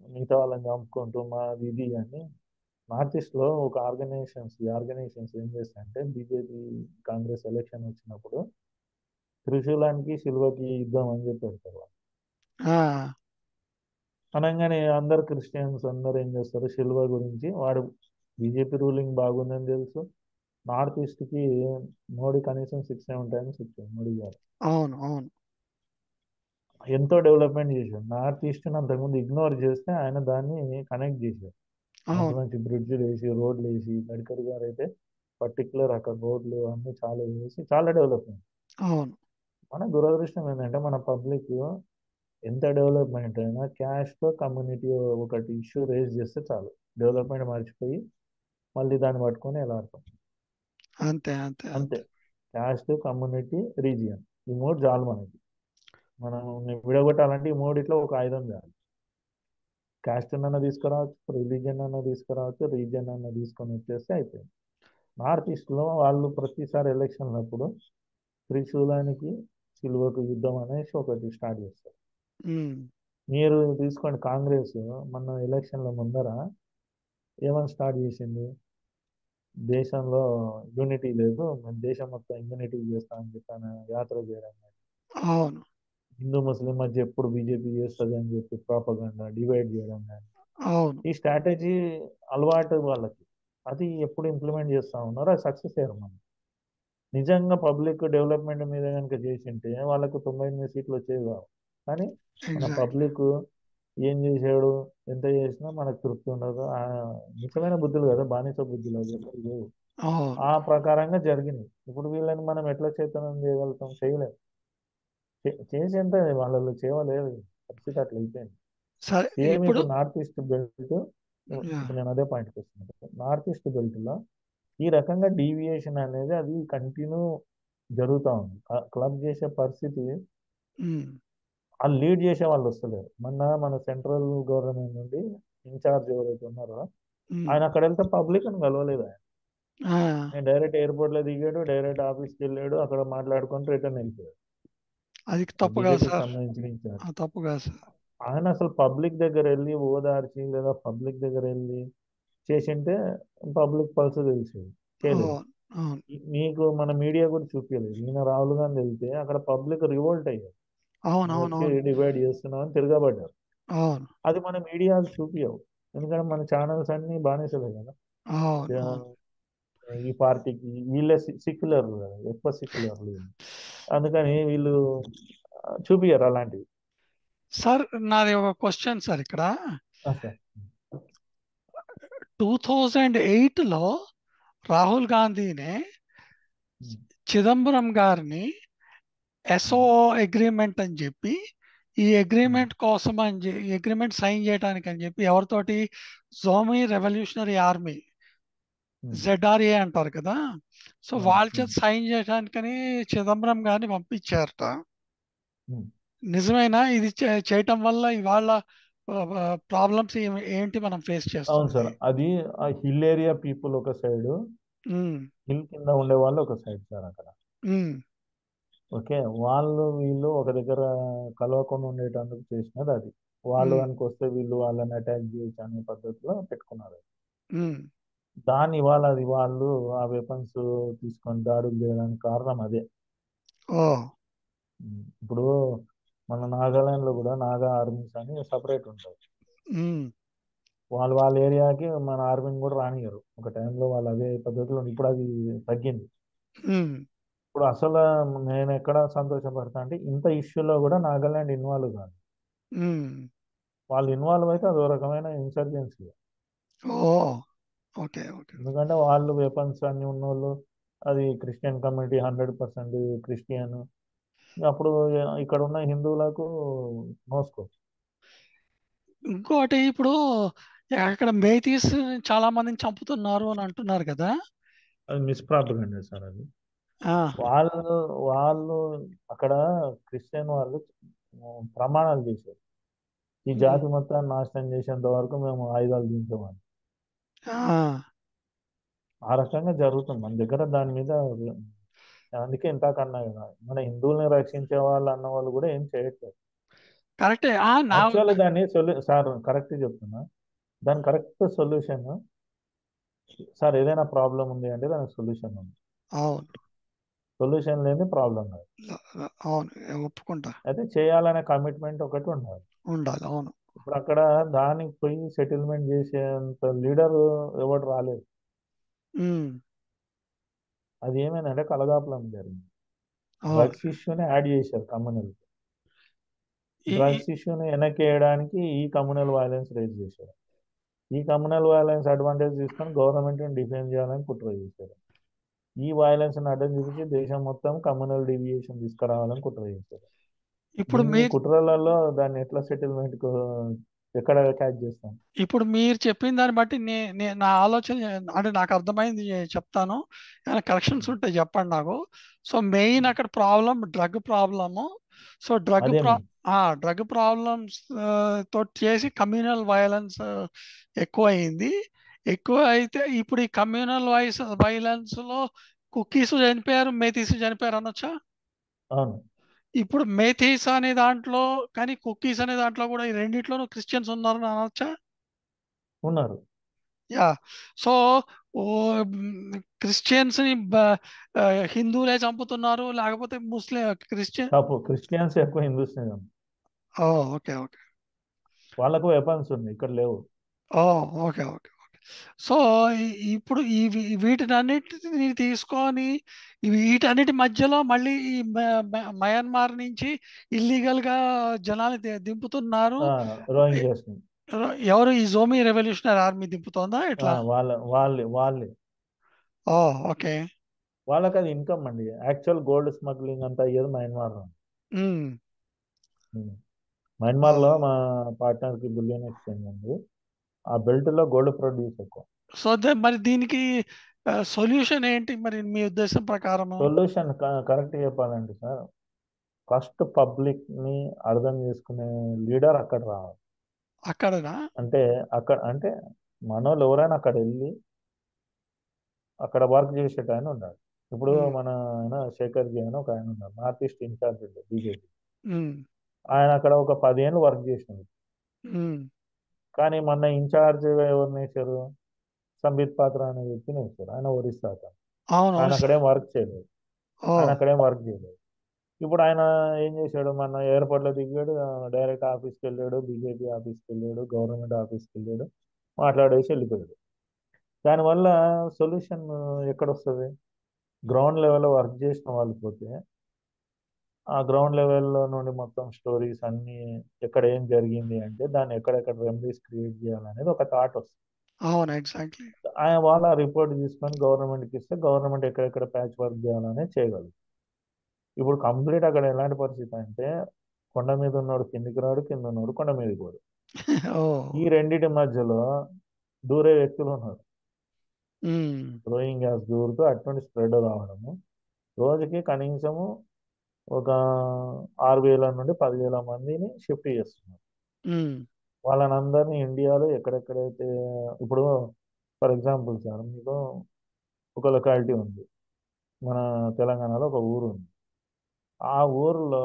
మిగతా వాళ్ళని చంపుకుంటూ మాది ఇది అని నార్త్ ఈస్ట్ లో ఒక ఆర్గనైజేషన్స్ ఏం చేస్తాయంటే బీజేపీ కాంగ్రెస్ ఎలక్షన్ వచ్చినప్పుడు త్రిశూలానికి సిల్వకి యుద్ధం అని చెప్పి పెడతారు వాళ్ళు. ఆ, అనగానే అందరు క్రిస్టియన్స్ అందరూ ఏం చేస్తారు, సిల్వ గురించి వాడు బీజేపీ రూలింగ్ బాగుందని తెలుసు. నార్త్ ఈస్ట్ కి మోడీ కనీసం 6-7 టైమ్స్ ఇచ్చాడు మోడీ గారు. అవును అవును ఎంతో డెవలప్మెంట్ చేశాడు. నార్త్ ఈస్ట్ అంతకుముందు ఇగ్నోర్ చేస్తే ఆయన దాన్ని కనెక్ట్ చేశాడు. మంచి అవును మంచి బ్రిడ్జ్లు వేసి రోడ్లు వేసి గడ్కరీ గారు అయితే పర్టికులర్ అక్కడ రోడ్లు అన్ని చాలా వేసి చాలా డెవలప్మెంట్. అవును మన దురదృష్టం ఏంటంటే మన పబ్లిక్ ఎంత డెవలప్మెంట్ అయినా క్యాస్ట్ కమ్యూనిటీ ఒకటి ఇష్యూ రేజ్ చేస్తే చాలు డెవలప్మెంట్ మర్చిపోయి మళ్ళీ దాన్ని పట్టుకొని ఎలా ఆడతాం. అంతే అంతే అంతే. అంతే క్యాస్ట్ కమ్యూనిటీ రీజియన్ ఈ మూడు చాలు మనకి. మనం విడగొట్టాలంటే ఈ మూడిట్లో ఒక ఆయుధం చాలు. క్యాస్ట్ అన్న తీసుకురావచ్చు, రిలీజియన్ అన్న తీసుకురావచ్చు, రీజియన్ అన్న తీసుకొని వచ్చేస్తే అయిపోయింది. నార్త్ ఈస్ట్లో వాళ్ళు ప్రతిసారి ఎలక్షన్ అప్పుడు త్రిశూలానికి సిలువకు యుద్ధం అనేసి ఒకటి స్టార్ట్ చేస్తారు. ఉమ్, మీరు తీసుకోండి కాంగ్రెస్ మొన్న ఎలక్షన్ల ముందర ఏమని స్టార్ట్ చేసింది, దేశంలో యూనిటీ లేదు మేము దేశం మొత్తం యూనిటీ చేస్తామని చెప్పి ఆయన యాత్ర చేయడం కానీ, అవును హిందూ ముస్లిం మధ్య ఎప్పుడు బీజేపీ చేస్తుంది అని చెప్పి ప్రాపగండా డివైడ్ చేయడం కానీ, అవును ఈ స్ట్రాటజీ అలవాటు వాళ్ళకి. అది ఎప్పుడు ఇంప్లిమెంట్ చేస్తా ఉన్నారు, అది సక్సెస్ అయ్యారు మనం. నిజంగా పబ్లిక్ డెవలప్మెంట్ మీద కనుక చేసింటే వాళ్ళకు 98 సీట్లు వచ్చేవి కావు. కానీ మన ఎగ్జాక్ట్లీ పబ్లిక్ ఏం చేశాడు, ఎంత చేసినా మనకు తృప్తి ఉండదు. నిజమైన బుద్ధులు కదా, బానిస బుద్ధులు అవి ఎప్పుడు లేవు. అవును ఆ ప్రకారంగా జరిగింది. ఇప్పుడు వీళ్ళని మనం ఎట్లా చైతన్యం చేయగలుగుతాం, చేయలేం. చేసేంత వాళ్ళలో చేయలేదు, పరిస్థితి అట్లా అయిపోయింది. సరే సేమ్ ఇప్పుడు ఇప్పుడు నార్త్ ఈస్ట్ బెల్ట్, యా, ఇప్పుడు నేను అదే పాయింట్కి వస్తున్నాను. నార్త్ ఈస్ట్ బెల్ట్ లో ఈ రకంగా డీవియేషన్ అనేది అది కంటిన్యూ జరుగుతూ ఉంది. క్లబ్ చేసే పరిస్థితి ఉమ్, వాళ్ళు లీడ్ చేసే వాళ్ళు వస్తలేరు. మన సెంట్రల్ గవర్నమెంట్ నుండి ఇన్ఛార్జ్ ఎవరైతే ఉన్నారో ఉమ్, ఆయన అక్కడ వెళ్తే పబ్లిక్ అని కలవలేదు. ఆ, ఆయన డైరెక్ట్ ఎయిర్పోర్ట్ లో దిగాడు, డైరెక్ట్ ఆఫీస్కి వెళ్ళాడు, అక్కడ మాట్లాడుకొని రిటర్న్ వెళ్ళిపోయాడు. అది తప్పు కాదు బీజేపీకి సార్, సంబంధించిన ఇన్ఛార్జ్ తప్పు కాదు సార్. ఆయన అసలు పబ్లిక్ దగ్గర వెళ్ళి ఓదార్చి లేదా పబ్లిక్ దగ్గర వెళ్ళి చేసింటే పబ్లిక్ పల్స్ తెలిసేది. చేయలేదు. అవును అవును మీకు మన మీడియా కూడా చూపించలేదు. ఈయన రాహుల్ గాంధీ వెళ్తే అక్కడ పబ్లిక్ రివోల్ట్ అయ్యారు. అవును నువ్వు అవును వచ్చి అవును డివైడ్ చేస్తున్నావు అని తిరగబడ్డారు. అవును అది మన మీడియాలు చూపించవు. ఎందుకంటే మన ఛానల్స్ అన్ని బానిసలే కదా. అవును ఆ, అవును ఈ పార్టీకి వీళ్ళే సిక్యులర్లు కదా, ఎక్కువ సిక్యులర్లు. అందుకని వీళ్ళు చూపియరు అలాంటివి. సార్, నాది ఒక క్వశ్చన్ సార్ ఇక్కడ. సార్ 2008లో రాహుల్ గాంధీనే చిదంబరం గారిని ఎస్ఓ అగ్రిమెంట్ అని చెప్పి, ఈ అగ్రిమెంట్ కోసం అని అగ్రిమెంట్ సైన్ చేయడానికి అని చెప్పి ఎవరితోటి, జోమీ రెవల్యూషనరీ ఆర్మీ, జెడ్ఆర్ఏ అంటారు కదా, సో వాళ్ళ చేత సైన్ చేయడానికని చిదంబరం గారిని పంపించారట. నిజమేనా? ఇది చేయటం వల్ల ఇవాళ ప్రాబ్లమ్స్ ఏంటి మనం ఫేస్ అవును చేస్తుంది? సార్, అది ఆ హిల్ ఏరియా పీపుల్ ఒక సైడ్, ఉమ్, హిల్ కింద ఉండే వాళ్ళు ఒక సైడ్ సార్ అక్కడ. ఉమ్, ఓకే, వాళ్ళు వీళ్ళు ఒక దగ్గర కలవకుండా ఉండేటందుకు చేసినది అది. వాళ్ళు ఉమ్, కనుక వస్తే వీళ్ళు వాళ్ళని అటాక్ చేయొచ్చు అనే పద్ధతిలో పెట్టుకున్నారు. ఉమ్. దాని ఇవాళ అది వాళ్ళు ఆ వెపన్స్ తీసుకొని దాడులు చేయడానికి కారణం అదే. ఓ, ఇప్పుడు మన నాగాలాండ్లో కూడా నాగా ఆర్మీస్ అని సపరేట్ ఉంటాయి. ఉమ్, వాళ్ళు వాళ్ళ ఏరియాకి మన ఆర్మీని కూడా రానియరు. ఒక టైంలో వాళ్ళు అదే పద్ధతిలో ఇప్పుడు అది తగ్గింది. ఉమ్, ఇప్పుడు అసలు నేను ఎక్కడ సంతోషపడతా అంటే ఇంత ఇష్యూలో కూడా నాగాలాండ్ ఇన్వాల్వ్ కాదు. ఉమ్. వాళ్ళు ఇన్వాల్వ్ అయితే అదో రకమైన ఇన్సర్జెన్సీ. ఓ, ఓకే ఓకే. ఎందుకంటే వాళ్ళు వెపన్స్ అన్ని ఉన్నోళ్ళు, అది క్రిస్టియన్ కమ్యూనిటీ 100% క్రిస్టియన్. అప్పుడు ఇక్కడ ఉన్న హిందువులకు నోసుకో. ఇంకోటి ఇప్పుడు అక్కడ మేతీస్ చాలా మందిని చంపుతున్నారు అని అంటున్నారు కదా. అది మిస్ప్రాపగండా సార్ అది. ఆ, వాళ్ళు వాళ్ళు అక్కడ క్రిస్టియన్ వాళ్ళు ప్రమాణాలు చేశారు. ఈ జాతి మొత్తాన్ని నాశనం చేసేంత వరకు మేము ఆయుధాలు దించమని. ఆ రకంగా జరుగుతుంది మన దగ్గర దాని మీద. అందుకే ఇంతకన్నా కదా మన హిందువుల్ని రక్షించే వాళ్ళు అన్న వాళ్ళు కూడా ఏం చేయట్లేదు. కరెక్టే. యాక్చువల్లీ దాన్ని సార్ కరెక్ట్ చెప్తున్నా, దాని కరెక్ట్ సొల్యూషన్ సార్ ఏదైనా ప్రాబ్లం ఉంది అంటే దానికి సొల్యూషన్ ఉంది. అవును, సొల్యూషన్ లేని ప్రాబ్లం కాదు. అవును, ఒప్పుకుంటా. అయితే చేయాలనే కమిట్మెంట్ ఒకటి ఉండాలి. ఉండాలి, అవును. ఇప్పుడు అక్కడ దానికి పోయి సెటిల్మెంట్ చేసేంత లీడర్ ఎవడు రాలేదు. ఉమ్, అది ఏమైందంటే కలగాపులం జరిగింది. అవును. డ్రగ్స్ ఇష్యూని యాడ్ చేశారు కమ్యూనల్. ఈ ఈ- డ్రగ్స్ ఇష్యూని వెనక్కి వేయడానికి ఈ కమ్యూనల్ వైలెన్స్ రేజ్ చేశారు. ఈ కమ్యూనల్ వైలెన్స్ అడ్వాంటేజ్ తీసుకొని గవర్నమెంట్ని డిఫెండ్ చేయాలని కుట్ర చేశారు. ఈ వైలెన్స్ అడ్డం చూపించి దేశం మొత్తం కమ్యూనల్ డీవియేషన్ తీసుకురావాలని కుట్ర చేశారు. ఇప్పుడు ఇన్ని మీరు కుట్రలలో దాన్ని ఎట్లా సెటిల్మెంట్ ఎక్కడ క్యాచ్ చేస్తాం? ఇప్పుడు మీరు చెప్పిన దాన్ని బట్టి నా ఆలోచన అంటే నాకు అర్థమైంది చెప్తాను. ఏమైనా కరెక్షన్స్ ఉంటే చెప్పండి నాకు. సో మెయిన్ అక్కడ ప్రాబ్లం డ్రగ్ ప్రాబ్లము. సో అదే మెయిన్. డ్రగ్ ప్రాబ్లమ్స్ తోటి చేసి కమ్యూనల్ వైలెన్స్ ఎక్కువ అయింది. ఎక్కువ అయితే ఇప్పుడు ఈ కమ్యూనల్ వైలెన్స్ లో కుకీస్ చనిపోయారు, మేతీస్ చనిపోయారు అనొచ్చా? అవును, ఇప్పుడు మేథీస్ అనే దాంట్లో కానీ కుకీస్ అనే దాంట్లో కూడా ఈ రెండిట్లోనూ క్రిస్టియన్స్ ఉన్నారని అనొచ్చా? ఉన్నారు. యా. సో ఓ క్రిస్టియన్స్ ని హిందువులే చంపుతున్నారు, లేకపోతే క్రిస్టియన్. తప్పు, క్రిస్టియన్స్ ఎక్కువ హిందూస్. ఓ, ఓకే, ఓకే. వాళ్ళకు వెపన్స్ ఉన్నాయి, ఇక్కడ లేవు. ఓ, ఓకే, ఓకే, ఓకే. సో ఇప్పుడు వీటినన్నిటిని తీసుకొని వీటన్నిటి మధ్యలో మళ్ళీ ఈ మయన్మార్ నుంచి ఇల్లీగల్ గా జనాలు దింపుతున్నారు. రోహింగ్యాస్ని. ఎవరు ఈ జోమీ రెవల్యూషనరీ ఆర్మీ దింపుతోందా ఎట్లా? వాళ్ళే. ఓ, ఓకే. వాళ్ళకి అది ఇన్కమ్ అండి. యాక్చువల్ గోల్డ్ స్మగ్లింగ్ అంతా అయ్యేది మయన్మార్. ఉమ్, ఓ. మయన్మార్లో మా పార్ట్నర్కి బులియన్ ఎక్స్చేంజ్ ఉంది. ఆ బెల్ట్లో గోల్డ్ ప్రొడ్యూస్ ఎక్కువ. సో మరి దీనికి సొల్యూషన్ ఏంటి మరి మీ ఉద్దేశం ప్రకారము? సొల్యూషన్ కరెక్ట్ చెప్పాలంటే సార్, ఫస్ట్ పబ్లిక్ని అర్థం చేసుకునే లీడర్ అక్కడ రావాలి. అక్కడనా? అంటే అంటే మనోళ్ళు ఎవరైనా అక్కడ వెళ్ళి అక్కడ వర్క్ చేసేట ఆయన ఉండాలి. ఇప్పుడు ఉమ్, మన ఆయన శేఖర్ జీ అని ఒక ఆయన ఉన్నారు, నార్త్ ఈస్ట్ ఇన్ఛార్జ్ బీజేపీ. ఉమ్, ఆయన అక్కడ ఒక 10 ఏళ్ళు వర్క్ చేసినారు. ఉమ్. కానీ మొన్న ఇన్ఛార్జ్ ఎవరిని వేశారు? సంబిత్ పాత్ర అనే వ్యక్తిని వేశారు. ఆయన ఒరిస్సా అతను. అవును, ఆయన వస్తా. అక్కడేం వర్క్ చేయలేదు. ఓ, ఆయన అక్కడేం వర్క్ చేయలేదు. ఇప్పుడు ఆయన ఏం చేశాడు? మన ఎయిర్పోర్ట్లో దిగాడు, డైరెక్ట్ ఆఫీస్కి వెళ్ళాడు, బీజేపీ ఆఫీస్కి వెళ్ళాడు, గవర్నమెంట్ ఆఫీస్కి వెళ్ళాడు, మాట్లాడేసి వెళ్ళిపోయాడు. దానివల్ల సొల్యూషన్ ఎక్కడ వస్తుంది? గ్రౌండ్ లెవెల్లో వర్క్ చేసిన వాళ్ళు పోతే ఆ గ్రౌండ్ లెవెల్లో నుండి మొత్తం స్టోరీస్ అన్నీ ఎక్కడ ఏం జరిగింది అంటే దాన్ని ఎక్కడెక్కడ రెమెడీస్ క్రియేట్ చేయాలనేది ఒక థాట్ వస్తుంది. అవును, ఎగ్జాక్ట్లీ. ఆయన వాళ్ళ రిపోర్ట్ తీసుకొని గవర్నమెంట్కి ఇస్తే గవర్నమెంట్ ఎక్కడెక్కడ ప్యాచ్ వర్క్ చేయాలనేది చేయగలరు. ఇప్పుడు కంప్లీట్ అక్కడ ఎలాంటి పరిస్థితి అంటే కొండ మీద ఉన్నాడు కిందికి రాడు, కింద ఉన్నాడు కొండ మీదకి పోడు. ఓ, ఈ రెండింటి మధ్యలో దూరే వ్యక్తులు ఉన్నారు. ఉమ్, రోహింగ్యాస్ దూరుతూ అటువంటి స్ప్రెడ్ రావడము, రోజుకి కనీసము ఒక 6,000 నుండి 10,000 మందిని షిఫ్ట్ చేస్తున్నారు. ఉమ్, వాళ్ళని అందరినీ ఇండియాలో ఎక్కడెక్కడైతే ఇప్పుడు ఫర్ ఎగ్జాంపుల్ సార్, మీకు ఒక లొకాలిటీ ఉంది, మన తెలంగాణలో ఒక ఊరు ఉంది. ఆ ఊరిలో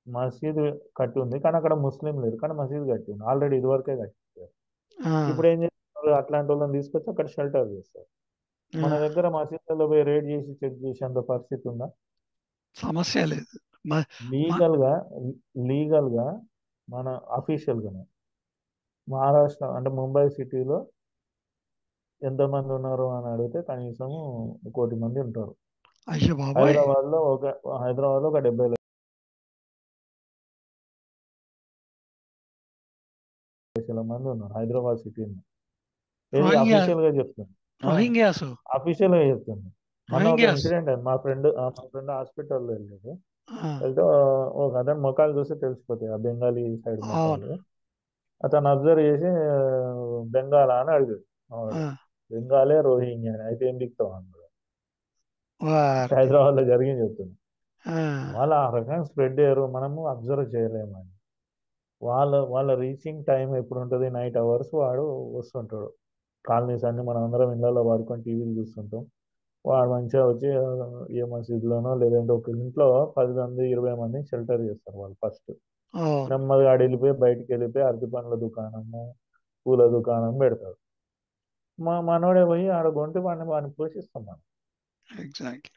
మసీదు కట్టి ఉంది, కానీ అక్కడ ముస్లిం లేరు, కానీ మసీదు కట్టి ఉంది ఆల్రెడీ, ఇదివరకే కట్టించారు. ఆ, ఇప్పుడు ఏం చేస్తారు? అట్లాంటి వాళ్ళని తీసుకొచ్చి అక్కడ షెల్టర్ చేస్తారు. ఆ, మన దగ్గర మసీదులలో పోయి రేడ్ చేసి చెక్ చేసేంత పరిస్థితి ఉందా? సమస్య లేదు. మ- మ- లీగల్గా లీగల్గా మన అఫీషియల్గానే మహారాష్ట్ర అంటే ముంబై సిటీలో ఎంతమంది ఉన్నారు అని అడిగితే కనీసం 1,000,000 మంది ఉంటారు. అయ్యో బాబోయ్. హైదరాబాద్లో ఒక 70 లక్షల మంది ఉన్నారు హైదరాబాద్ సిటీని. ఏది రోహింగ్యా అఫీషియల్గా చెప్తుంది. రోహింగ్యాస్ అఫీషియల్గా చెప్తుంది. మొన్న ఒక రోహింగ్యాస్ ఇన్సిడెంట్ అయింది. మా ఫ్రెండ్ హాస్పిటల్లో వెళ్ళాడు. ఆ, వెళ్తే ఒక అతను మొఖాలు చూస్తే తెలిసిపోతాయి, ఆ బెంగాలీ సైడ్ అవును. మొఖాలు. అతను అబ్జర్వ్ చేసి బెంగాలా అని అడిగాడు. ఆ, వాడు బెంగాలే రోహింగ్యా అని. అయితే ఏం దిక్తావు అన్నాడు. వారికి. హైదరాబాద్లో జరిగింది చెప్తుంది. ఆ, వాళ్ళు ఆ రకంగా స్ప్రెడ్ అయ్యారు, మనము అబ్జర్వ్ చేయలేమని. వాళ్ళ రీచింగ్ టైం ఎప్పుడు ఉంటుంది, నైట్ అవర్స్ వాడు వస్తుంటాడు. కాలనీస్ అన్ని మనం అందరం ఇళ్ళలో వాడుకొని టీవీలు చూస్తుంటాం. వాడు మంచిగా వచ్చి ఏ మసీదులోనో లేదంటే ఒక ఇంట్లో 10 మంది 20 మంది షెల్టర్ చేస్తారు వాళ్ళు ఫస్ట్. అవును. నెమ్మదిగా ఆడ వెళ్ళిపోయి బయటికి వెళ్ళిపోయి అరటి పండ్ల దుకాణము, పూల దుకాణం పెడతాడు. మనోడే పోయి ఆడ కొంటే వాడిని పోషిస్తాం మనం. ఎగ్జాక్ట్లీ.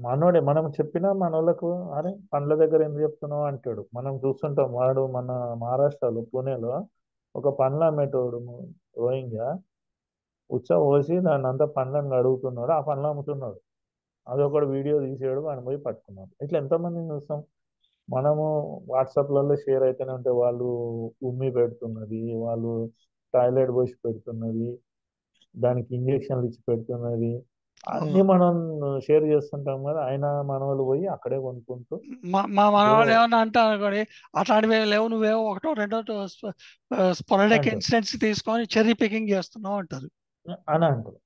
మనోడే మనం చెప్పినా మనోళ్ళకు అరే పండ్ల దగ్గర ఎందుకు చెప్తున్నావు అంటాడు. మనం చూస్తుంటాం. వాడు మన మహారాష్ట్రలో పూణేలో ఒక పండ్ల అమ్మేటోడు రోహింగ్యా పోసి దాన్ని అంతా పండ్లను అడుగుతున్నాడు, ఆ పండ్లు అమ్ముతున్నాడు. అదొకడు వీడియో తీసాడు, వాడిని పోయి పట్టుకున్నాడు. ఇట్లా ఎంతమందిని చూస్తాం మనము. వాట్సాప్లలో షేర్ అయితేనే ఉంటే వాళ్ళు ఉమ్మి పెడుతున్నది, వాళ్ళు టాయిలెట్ పోసి పెడుతున్నది, దానికి ఇంజక్షన్లు ఇచ్చి పెడుతున్నది, అన్ని అవును. మనం షేర్ చేస్తుంటాం కదా. అయినా మన వాళ్ళు పోయి అక్కడే కొనుక్కుంటూ మా ఇప్పుడు మనవాళ్ళు ఏమన్నా అంటారు అనుకోండి, అట్లాంటివి ఏమి లేవు, నువ్వేమో ఒకటో రెండో స్పొరాడిక్ అంటారు ఇన్సిడెంట్స్ తీసుకొని చెర్రీ పికింగ్ చేస్తున్నావు అంటారు. అని అంటారు.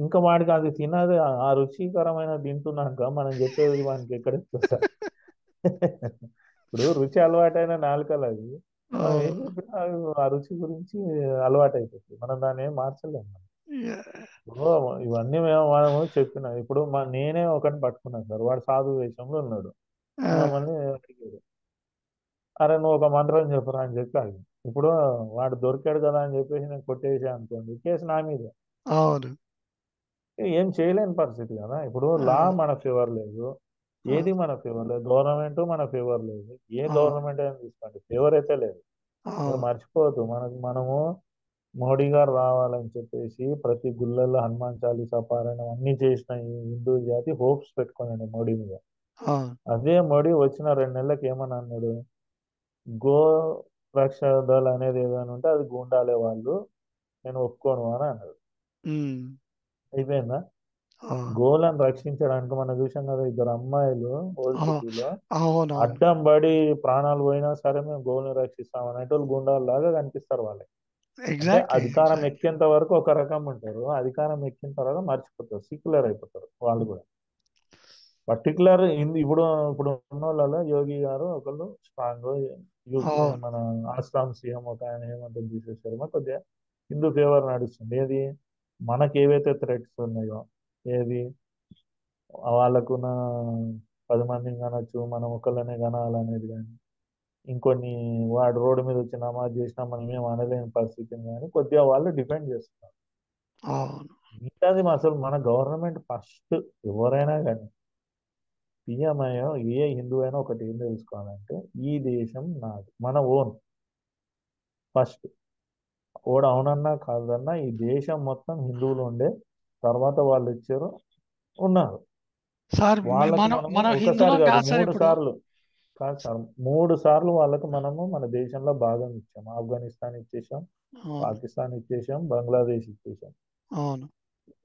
ఇంకా వాడికి అది తినది, ఆ రుచికరమైన తింటున్నాక మనం చెప్పేది వానికి ఎక్కడ ఎక్కువ సార్. ఇప్పుడు రుచి అలవాటైన నాలుకలు అది. మనం ఏం అవును. చెప్పినా ఆ రుచి గురించి అలవాటు అయిపోతుంది. మనం దాన్ని ఏం మార్చలేము. Yeah. ఇప్పుడు ఇవన్నీ మనము చెప్పిన ఇప్పుడు నేనే ఒకరిని పట్టుకున్నాను సార్. వాడు సాధు వేషంలో ఉన్నాడు. ఆ, మళ్ళీ అడిగాడు, అరే నువ్వు ఒక మంత్రం చెప్పురా అని చెప్పి ఆగింది. ఇప్పుడు వాడు దొరికాడు కదా అని చెప్పేసి నేను కొట్టేసా అనుకోండి, కేసు నా మీద. అవును. ఏం చేయలేని పరిస్థితి కదా. ఇప్పుడు లా ఆ, మన ఫేవర్ లేదు, ఆ, ఏది మన ఫేవర్ లేదు, గవర్నమెంట్ మన ఫేవర్ లేదు. ఏ అవును. గవర్నమెంట్ అయినా తీసుకోండి, ఫేవర్ అయితే లేదు. మీరు అవును. మర్చిపోవద్దు, మనము మోడీ గారు రావాలని చెప్పేసి ప్రతి గుళ్ళల్లో హనుమాన్ చాలీసా పారాయణం అన్ని చేసిన ఈ హిందూ జాతి హోప్స్ పెట్టుకున్నాడు మోడీ మీద. అవును. అదే మోడీ వచ్చిన 2 నెలలకు ఏమని అన్నాడు, గో రక్ష దళ అనేది ఏదైనా ఉంటే అది గూండాలే వాళ్ళు, నేను ఒప్పుకోను అని అన్నాడు. ఉమ్, అయిపోయిందా. అవును. గోలను రక్షించడానికి మనం చూసాం కదా, 2 అమ్మాయిలు ఓల్డ్ అవును. సిటీలో అవునవును. అడ్డం పడి ప్రాణాలు పోయినా సరే మేము గోల్ని రక్షిస్తాం అనేటోళ్ళు గుండాలు లాగా కనిపిస్తారు వాళ్ళకి. అంటే ఎగ్జాక్ట్లీ. అధికారం ఎగ్జాక్ట్లీ. ఎక్కేంత వరకు ఒక రకం ఉంటారు, అధికారం ఎక్కిన తర్వాత మర్చిపోతారు, సిక్యులర్ అయిపోతారు వాళ్ళు కూడా. పర్టికులర్ ఇప్పుడు ఇప్పుడు ఉన్న వాళ్ళలో యోగి గారు ఒకళ్ళు స్ట్రాంగ్, అవును. మన ఆసాం సీఎం ఒక ఆయన హేమంత్ బిశ్వ శర్మ కొద్దిగా హిందూ ఫేవర్ నడుస్తుంది. ఏది మనకి ఏవైతే థ్రెట్స్ ఉన్నాయో, ఏది వాళ్ళకున్న 10 మందిని కనొచ్చు, మనం ఒకళ్ళనే కనాలనేది కానీ, ఇంకొన్ని వాడు రోడ్డు మీద వచ్చి నమాజ్ చేసినా మనం ఏం అనలేని పరిస్థితిని కానీ కొద్దిగా వాళ్ళు డిపెండ్ చేస్తున్నారు. అవును. మిగతాది అసలు మన గవర్నమెంట్ ఫస్ట్ ఎవరైనా కానీ పిఎంఐ ఏ హిందూ అయినా ఒకటి ఏం తెలుసుకోవాలంటే, ఈ దేశం నాది, మన ఓన్. ఫస్ట్ ఓడ అవునన్నా కాదన్నా ఈ దేశం మొత్తం హిందువులు ఉండే, తర్వాత వాళ్ళు ఇచ్చారు, ఉన్నారు. సార్ వాళ్ళకు మనం మనము మనం ఒకసారి హిందువులం కాదు కాదు సార్ మూడు ఇప్పుడు. సార్లు కాదు సార్, 3 సార్లు వాళ్ళకు మనము మన దేశంలో భాగం ఇచ్చాం. ఆఫ్ఘనిస్తాన్ ఇచ్చేసాం, అవును. పాకిస్తాన్ ఇచ్చేసాం, బంగ్లాదేశ్ ఇచ్చేసాం. అవును.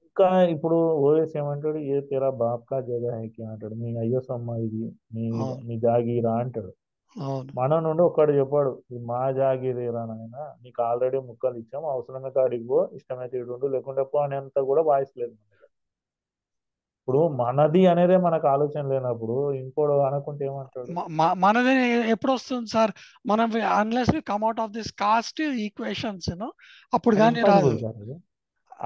ఇంకా ఇప్పుడు ఓఎస్ ఏమంటాడు, ఏ తెరా బాప్ కా జగ హై కి అంటాడు, మీ అయ్యో సొమ్మ ఇది, మీ అవును. మీ జాగీరా అంటాడు. అవును. మన నుండి ఒక్కడు చెప్పాడు, ఇది మా జాగీరేరా నాయన, నీకు ఆల్రెడీ ముక్కలు ఇచ్చాం, అవసరమైతే అడిగి పో, ఇష్టమైతే ఇటు ఉండు, లేకుంటే పో అనేంత కూడా వాయిస్ లేదు మన దగ్గర. ఇప్పుడు మనది అనేదే మనకు ఆలోచన లేనప్పుడు ఇంకోడు అనుకుంటే ఏమంటాడు. మనది ఎప్పుడు వస్తుంది సార్? మనం unless we come out of this cost equations అప్పుడు అది కానీ ఇంపాసిబుల్ రాదు. సార్.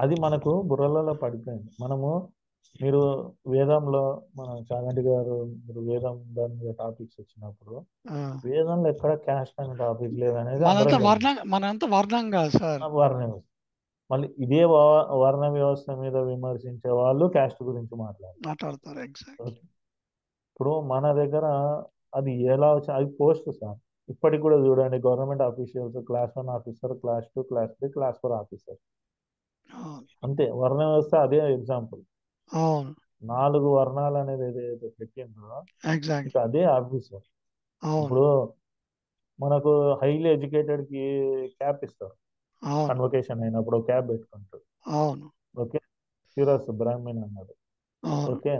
అది మనకు బుర్రలలో పడిపోయింది. మనము మీరు వేదంలో మన చాగంటి గారు, మీరు వేదం దాని మీద టాపిక్స్ వచ్చినప్పుడు ఆ, వేదంలో ఎక్కడ క్యాస్ట్ అనే టాపిక్ లేదనేది అందరం మనంతా గమనించాం. వర్ణం మనంతా వర్ణం కాదు సార్. వర్ణ వ్యవస్థ. మళ్ళీ ఇదే వర్ణ వ్యవస్థ మీద విమర్శించే వాళ్ళు క్యాస్ట్ గురించి మాట్లాడతారు. మాట్లాడతారు. ఎగ్జాక్ట్. ఓకే. ఇప్పుడు మన దగ్గర అది ఎలా వచ్చి అది పోస్ట్ సార్. ఇప్పటికి కూడా చూడండి, government officials class 1 officer, class 2, class 3, class 4 officer, అవును. అంతే. వర్ణ వ్యవస్థ అదే ఎగ్జాంపుల్. అవును. 4 వర్ణాలు అనేది ఏదైతే పెట్టిందో ఇంకా ఎగ్జాక్ట్లీ. అదే ఆఫీసర్. అవును. ఇప్పుడు మనకు హైలీ ఎడ్యుకేటెడ్ కి క్యాప్ ఇస్తారు, అవును. కన్వకేషన్ అయినప్పుడు క్యాప్ పెట్టుకుంటారు. అవును. ఓకే. శిరస్ బ్రాహ్మణ్ అన్నారు. అవును. ఓకే.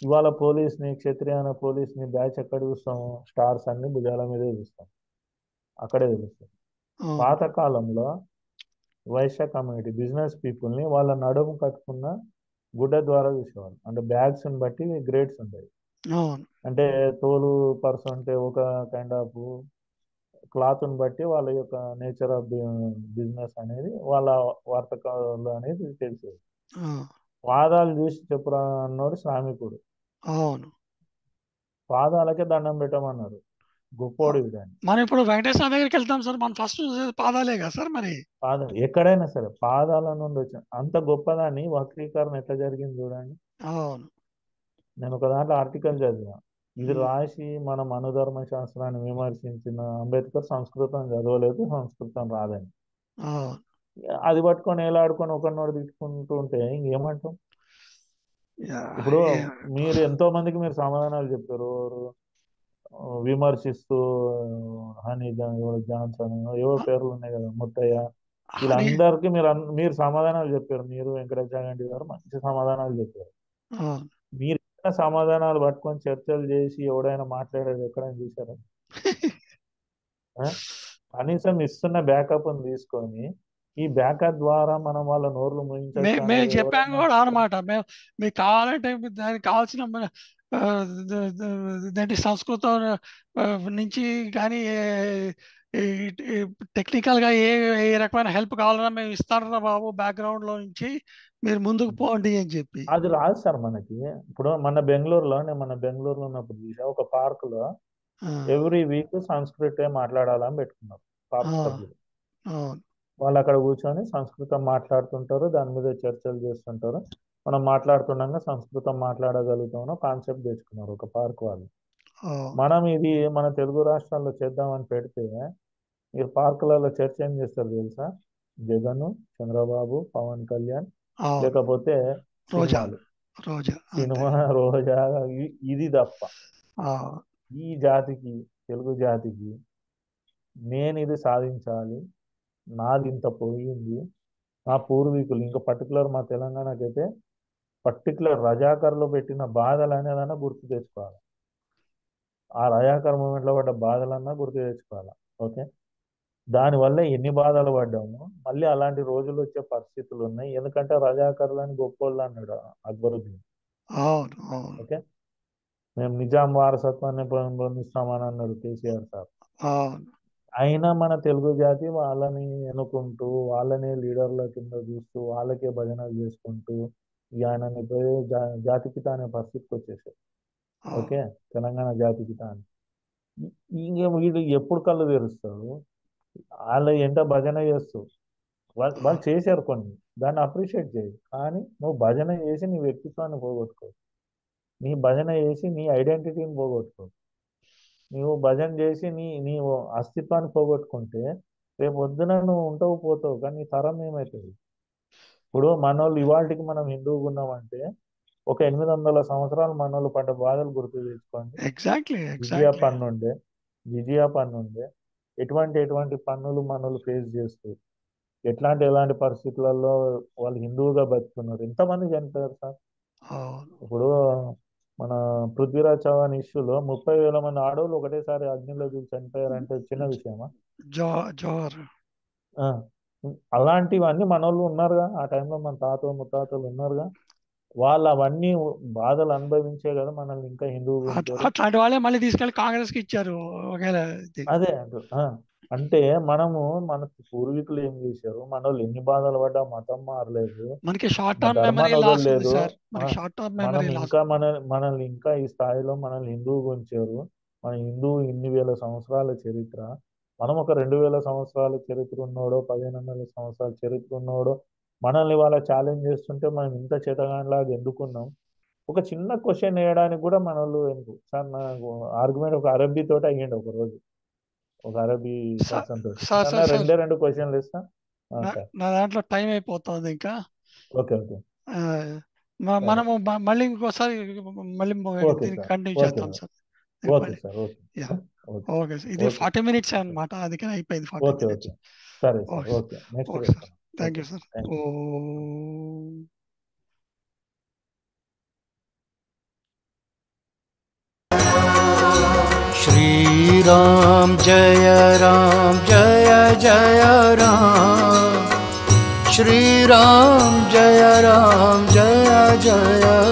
ఇవాళ పోలీస్ని, క్షత్రియ అనే పోలీస్ని బ్యాచ్ ఎక్కడ చూస్తాము, స్టార్స్ అన్ని భుజాల మీదే చూస్తాం, అక్కడే తెలుస్తాం. అవును. పాతకాలంలో వైశ్య కమ్యూనిటీ బిజినెస్ పీపుల్ని వాళ్ళ నడుము కట్టుకున్న గుడ్డ ద్వారా చూసేవాళ్ళు. అంటే బ్యాగ్స్ని బట్టి గ్రేడ్స్ ఉంటాయి. అవును. అంటే తోలు పర్సన్ అంటే ఒక కైండ్ ఆఫ్ క్లాత్ని బట్టి వాళ్ళ యొక్క నేచర్ ఆఫ్ బిజినెస్ అనేది వాళ్ళ వర్తకాలు అనేది తెలిసేది. ఆ, పాదాలు చూసి చెప్పురా అన్నాడు శ్రామికుడు. అవును. పాదాలకే దండం పెట్టమన్నారు. గొప్పోడు వీడని. మనం ఇప్పుడు వెంకటేశ్వర దగ్గరికి వెళ్తాం సార్, మనం ఫస్ట్ చూసేది పాదాలే కదా సార్ మరి. పాదం ఎక్కడైనా సరే పాదాల నుండి వచ్చిన అంత గొప్పదాన్ని వక్రీకరణ ఎట్లా జరిగింది చూడండి. అవును. నేను ఒక దాంట్లో ఆర్టికల్ చదివా. ఇది ఉమ్, రాసి మన మనుధర్మ శాస్త్రాన్ని విమర్శించిన అంబేద్కర్ సంస్కృతం చదవలేదు, సంస్కృతం రాదని. అవును. అది పట్టుకొని ఏలాడుకొని ఒకరినోడు తిట్టుకుంటూ ఉంటే ఇంకేమంటాం? యా, ఇప్పుడు ఏ- మీరు ఎంతో మందికి మీరు సమాధానాలు చెప్పారు. విమర్శిస్తూ హనీ జాన్సన్ ఏవో పేర్లు ఉన్నాయి కదా, ముత్తయ్య, హనీ. వీళ్ళందరికీ మీరు సమాధానాలు చెప్పారు. మీరు వెంకటాచార్య గారు మంచి సమాధానాలు చెప్పారు. అవును. మీరు ఇచ్చిన సమాధానాలు పట్టుకొని చర్చలు చేసి ఎవడైనా మాట్లాడేది ఎక్కడైనా చూసారా? ఆ? కనీసం ఇస్తున్న బ్యాకప్ తీసుకొని ఈ బ్యాకప్ ద్వారా మనం వాళ్ళ నోర్లు ముయించవచ్చు మేము అనేది చెప్పాము ఎవరైనా కూడా అనమాట. మేము మీకు కావాలంటే దానికి కావాల్సిన ఆ, దాంటి సంస్కృతం ఆ, నుంచి కానీ టెక్నికల్గా ఏ ఏ రకమైన హెల్ప్ కావాలన్నా మేము ఇస్తారా బాబు, బ్యాక్గ్రౌండ్లో నుంచి మీరు ముందుకు పోండి అని చెప్పి. అది రాదు సార్ మనకి. ఇప్పుడు మన బెంగళూరులో ఉన్నప్పుడు చూసా ఒక పార్కులో ఆ, ఎవ్రీ వీక్ సంస్కృతే మాట్లాడాలని పెట్టుకున్నారు ఆ, పార్క్ సభ్యులు. అవును. వాళ్ళు అక్కడ కూర్చొని సంస్కృతం మాట్లాడుతుంటారు, దాని మీద చర్చలు చేస్తుంటారు. మనం మాట్లాడుతుండగా సంస్కృతం మాట్లాడగలుగుతామని కాన్సెప్ట్ తెచ్చుకున్నారు ఒక పార్క్ వాళ్ళు. అవును. మనం ఇది మన తెలుగు రాష్ట్రాల్లో చేద్దామని పెడితే మీరు పార్కులలో చర్చ ఏం చేస్తారు తెలుసా? జగన్, చంద్రబాబు, పవన్ కళ్యాణ్, అవును. లేకపోతే రోజా. సినిమాలు, అంతే. సినిమా రోజా, ఇది తప్ప ఆ, ఈ జాతికి, తెలుగు జాతికి నేను ఇది సాధించాలి, నాది ఇంత పోయింది, మా పూర్వీకులు ఇంకా పర్టికులర్ మా తెలంగాణకైతే పర్టికులర్ రజాకర్లో పెట్టిన బాధలు అనేదన్నా గుర్తు తెచ్చుకోవాలి. ఆ రజాకర్ మూమెంట్లో పడ్డ బాధలన్నా గుర్తు తెచ్చుకోవాలి. ఓకే, దానివల్ల ఎన్ని బాధలు పడ్డాము, మళ్ళీ అలాంటి రోజులు వచ్చే పరిస్థితులు ఉన్నాయి. ఎందుకంటే రజాకర్లని గొప్పోళ్ళు అన్నాడు అక్బరుద్దీన్. అవును. అవును. ఓకే, మేము నిజాం వారసత్వాన్ని పొందిస్తామని అన్నాడు కేసీఆర్ సార్. అవును. అయినా మన తెలుగు జాతి వాళ్ళని ఎన్నుకుంటూ వాళ్ళనే లీడర్ల కింద చూస్తూ వాళ్ళకే భజనలు చేసుకుంటూ ఆయనని పోయి జాతిపిత అనే పరిస్థితికి వచ్చేసారు. అవును. ఓకే, తెలంగాణ జాతిపిత అని. ఇంక వీడు ఎప్పుడు కళ్ళు తెరుస్తాడు? వాళ్ళ ఎంట భజన చేస్తూ వాళ్ళు చేశారు కొన్ని, దాన్ని అప్రిషియేట్ చేయి. కానీ నువ్వు భజన చేసి నీ వ్యక్తిత్వాన్ని పోగొట్టుకో, నీ భజన చేసి నీ ఐడెంటిటీని పోగొట్టుకో. నువ్వు భజన చేసి నీ అస్తిత్వాన్ని పోగొట్టుకుంటే రేపు పొద్దున నువ్వు ఉంటావు పోతావు, కానీ నీ తరం ఏమవుతుంది? ఇప్పుడు మనోళ్ళు ఇవాళకి మనం హిందువుగా ఉన్నామంటే ఒక 800 సంవత్సరాలు మనోళ్ళు పడ్డ బాధలు గుర్తు తెచ్చుకోండి. ఎగ్జాక్ట్లీ. జిజియా ఎగ్జాక్ట్లీ. పన్నుండే జిజియా పన్నుండే ఎటువంటి పన్నులు మనోళ్ళు ఫేస్ చేస్తూ ఎలాంటి పరిస్థితులలో వాళ్ళు హిందువుగా బతుకున్నారు. ఎంతమంది చనిపోయారు సార్? అవును. ఇప్పుడు మన పృథ్వీరాజ్ చౌహాన్ ఇష్యూలో 30,000 మంది ఆడవాళ్ళు ఒకటేసారి అగ్నిలో దూకి చనిపోయారంటే చిన్న విషయమా? జోహర్. ఆ, అలాంటివన్నీ మనోళ్ళు ఉన్నారుగా ఆ టైంలో, మన తాతలు ముత్తాతలు ఉన్నారుగా. వాళ్ళు అవన్నీ బాధలు అనుభవించే కదా మనల్ని ఇంకా హిందువుగా ఉంచారు. అట్లాంటి వాళ్ళే మళ్ళీ తీసుకెళ్ళి కాంగ్రెస్కి ఇచ్చారు. ఒకేలా ఇది. అదే అంటే మనము మన పూర్వీకులు ఏం చేశారు, మనోళ్ళు ఎన్ని బాధలు పడ్డా మతం మారలేదు, మనకి షార్ట్ మా టర్మ్ మెమరీ ధర్మాన్ని లాస్ ఉంది వదలలేదు. సార్. ఆ, మనకి షార్ట్ టర్మ్ మనం మెమరీ లాస్. ఇంకా మనల్ని ఇంకా ఈ స్థాయిలో మనల్ని హిందువుగా ఉంచారు. మన హిందువు ఇన్ని వేల సంవత్సరాల చరిత్ర, మనం ఒక 2000 సంవత్సరాల చరిత్ర ఉన్నోడో 1500 సంవత్సరాల చరిత్ర ఉన్నోడో మనల్ని వాళ్ళ ఛాలెంజ్ చేస్తుంటే మనం ఇంత చేతగానిలాగా ఎందుకున్నాం? ఒక చిన్న క్వశ్చన్ వేయడానికి కూడా మన వాళ్ళు ఎందుకు సార్? నాకు ఆర్గ్యుమెంట్ ఒక అరబ్బీ తోటి అయ్యింది ఒక రోజు, ఒక అరబ్బీ సార్ పర్సన్ తోటి. సార్ అన్న సార్ సార్ రెండు క్వశ్చన్లు ఇస్తా. సార్ నా దాంట్లో టైం అయిపోతుంది ఇంకా. ఓకే ఓకే ఆ, సరే మనము మళ్ళీ ఇంకోసారి మళ్ళీ ఓకే దీనికి సార్ కంటిన్యూ ఓకే చేద్దాం సార్ సార్. ఓకే మళ్ళీ. Sir okay yeah. Okay okay sir. ఇది ఓకే 40 మినిట్స్ ఓకే అనమాట, అందుకని అయిపోయింది 40 ఓకే మినిట్స్. ఓకే సరే sir okay. Okay next okay sir. పెడతాను. Thank okay you sir. Thank ఓ. యూ. श्री राम जय जय राम, श्री राम जय जय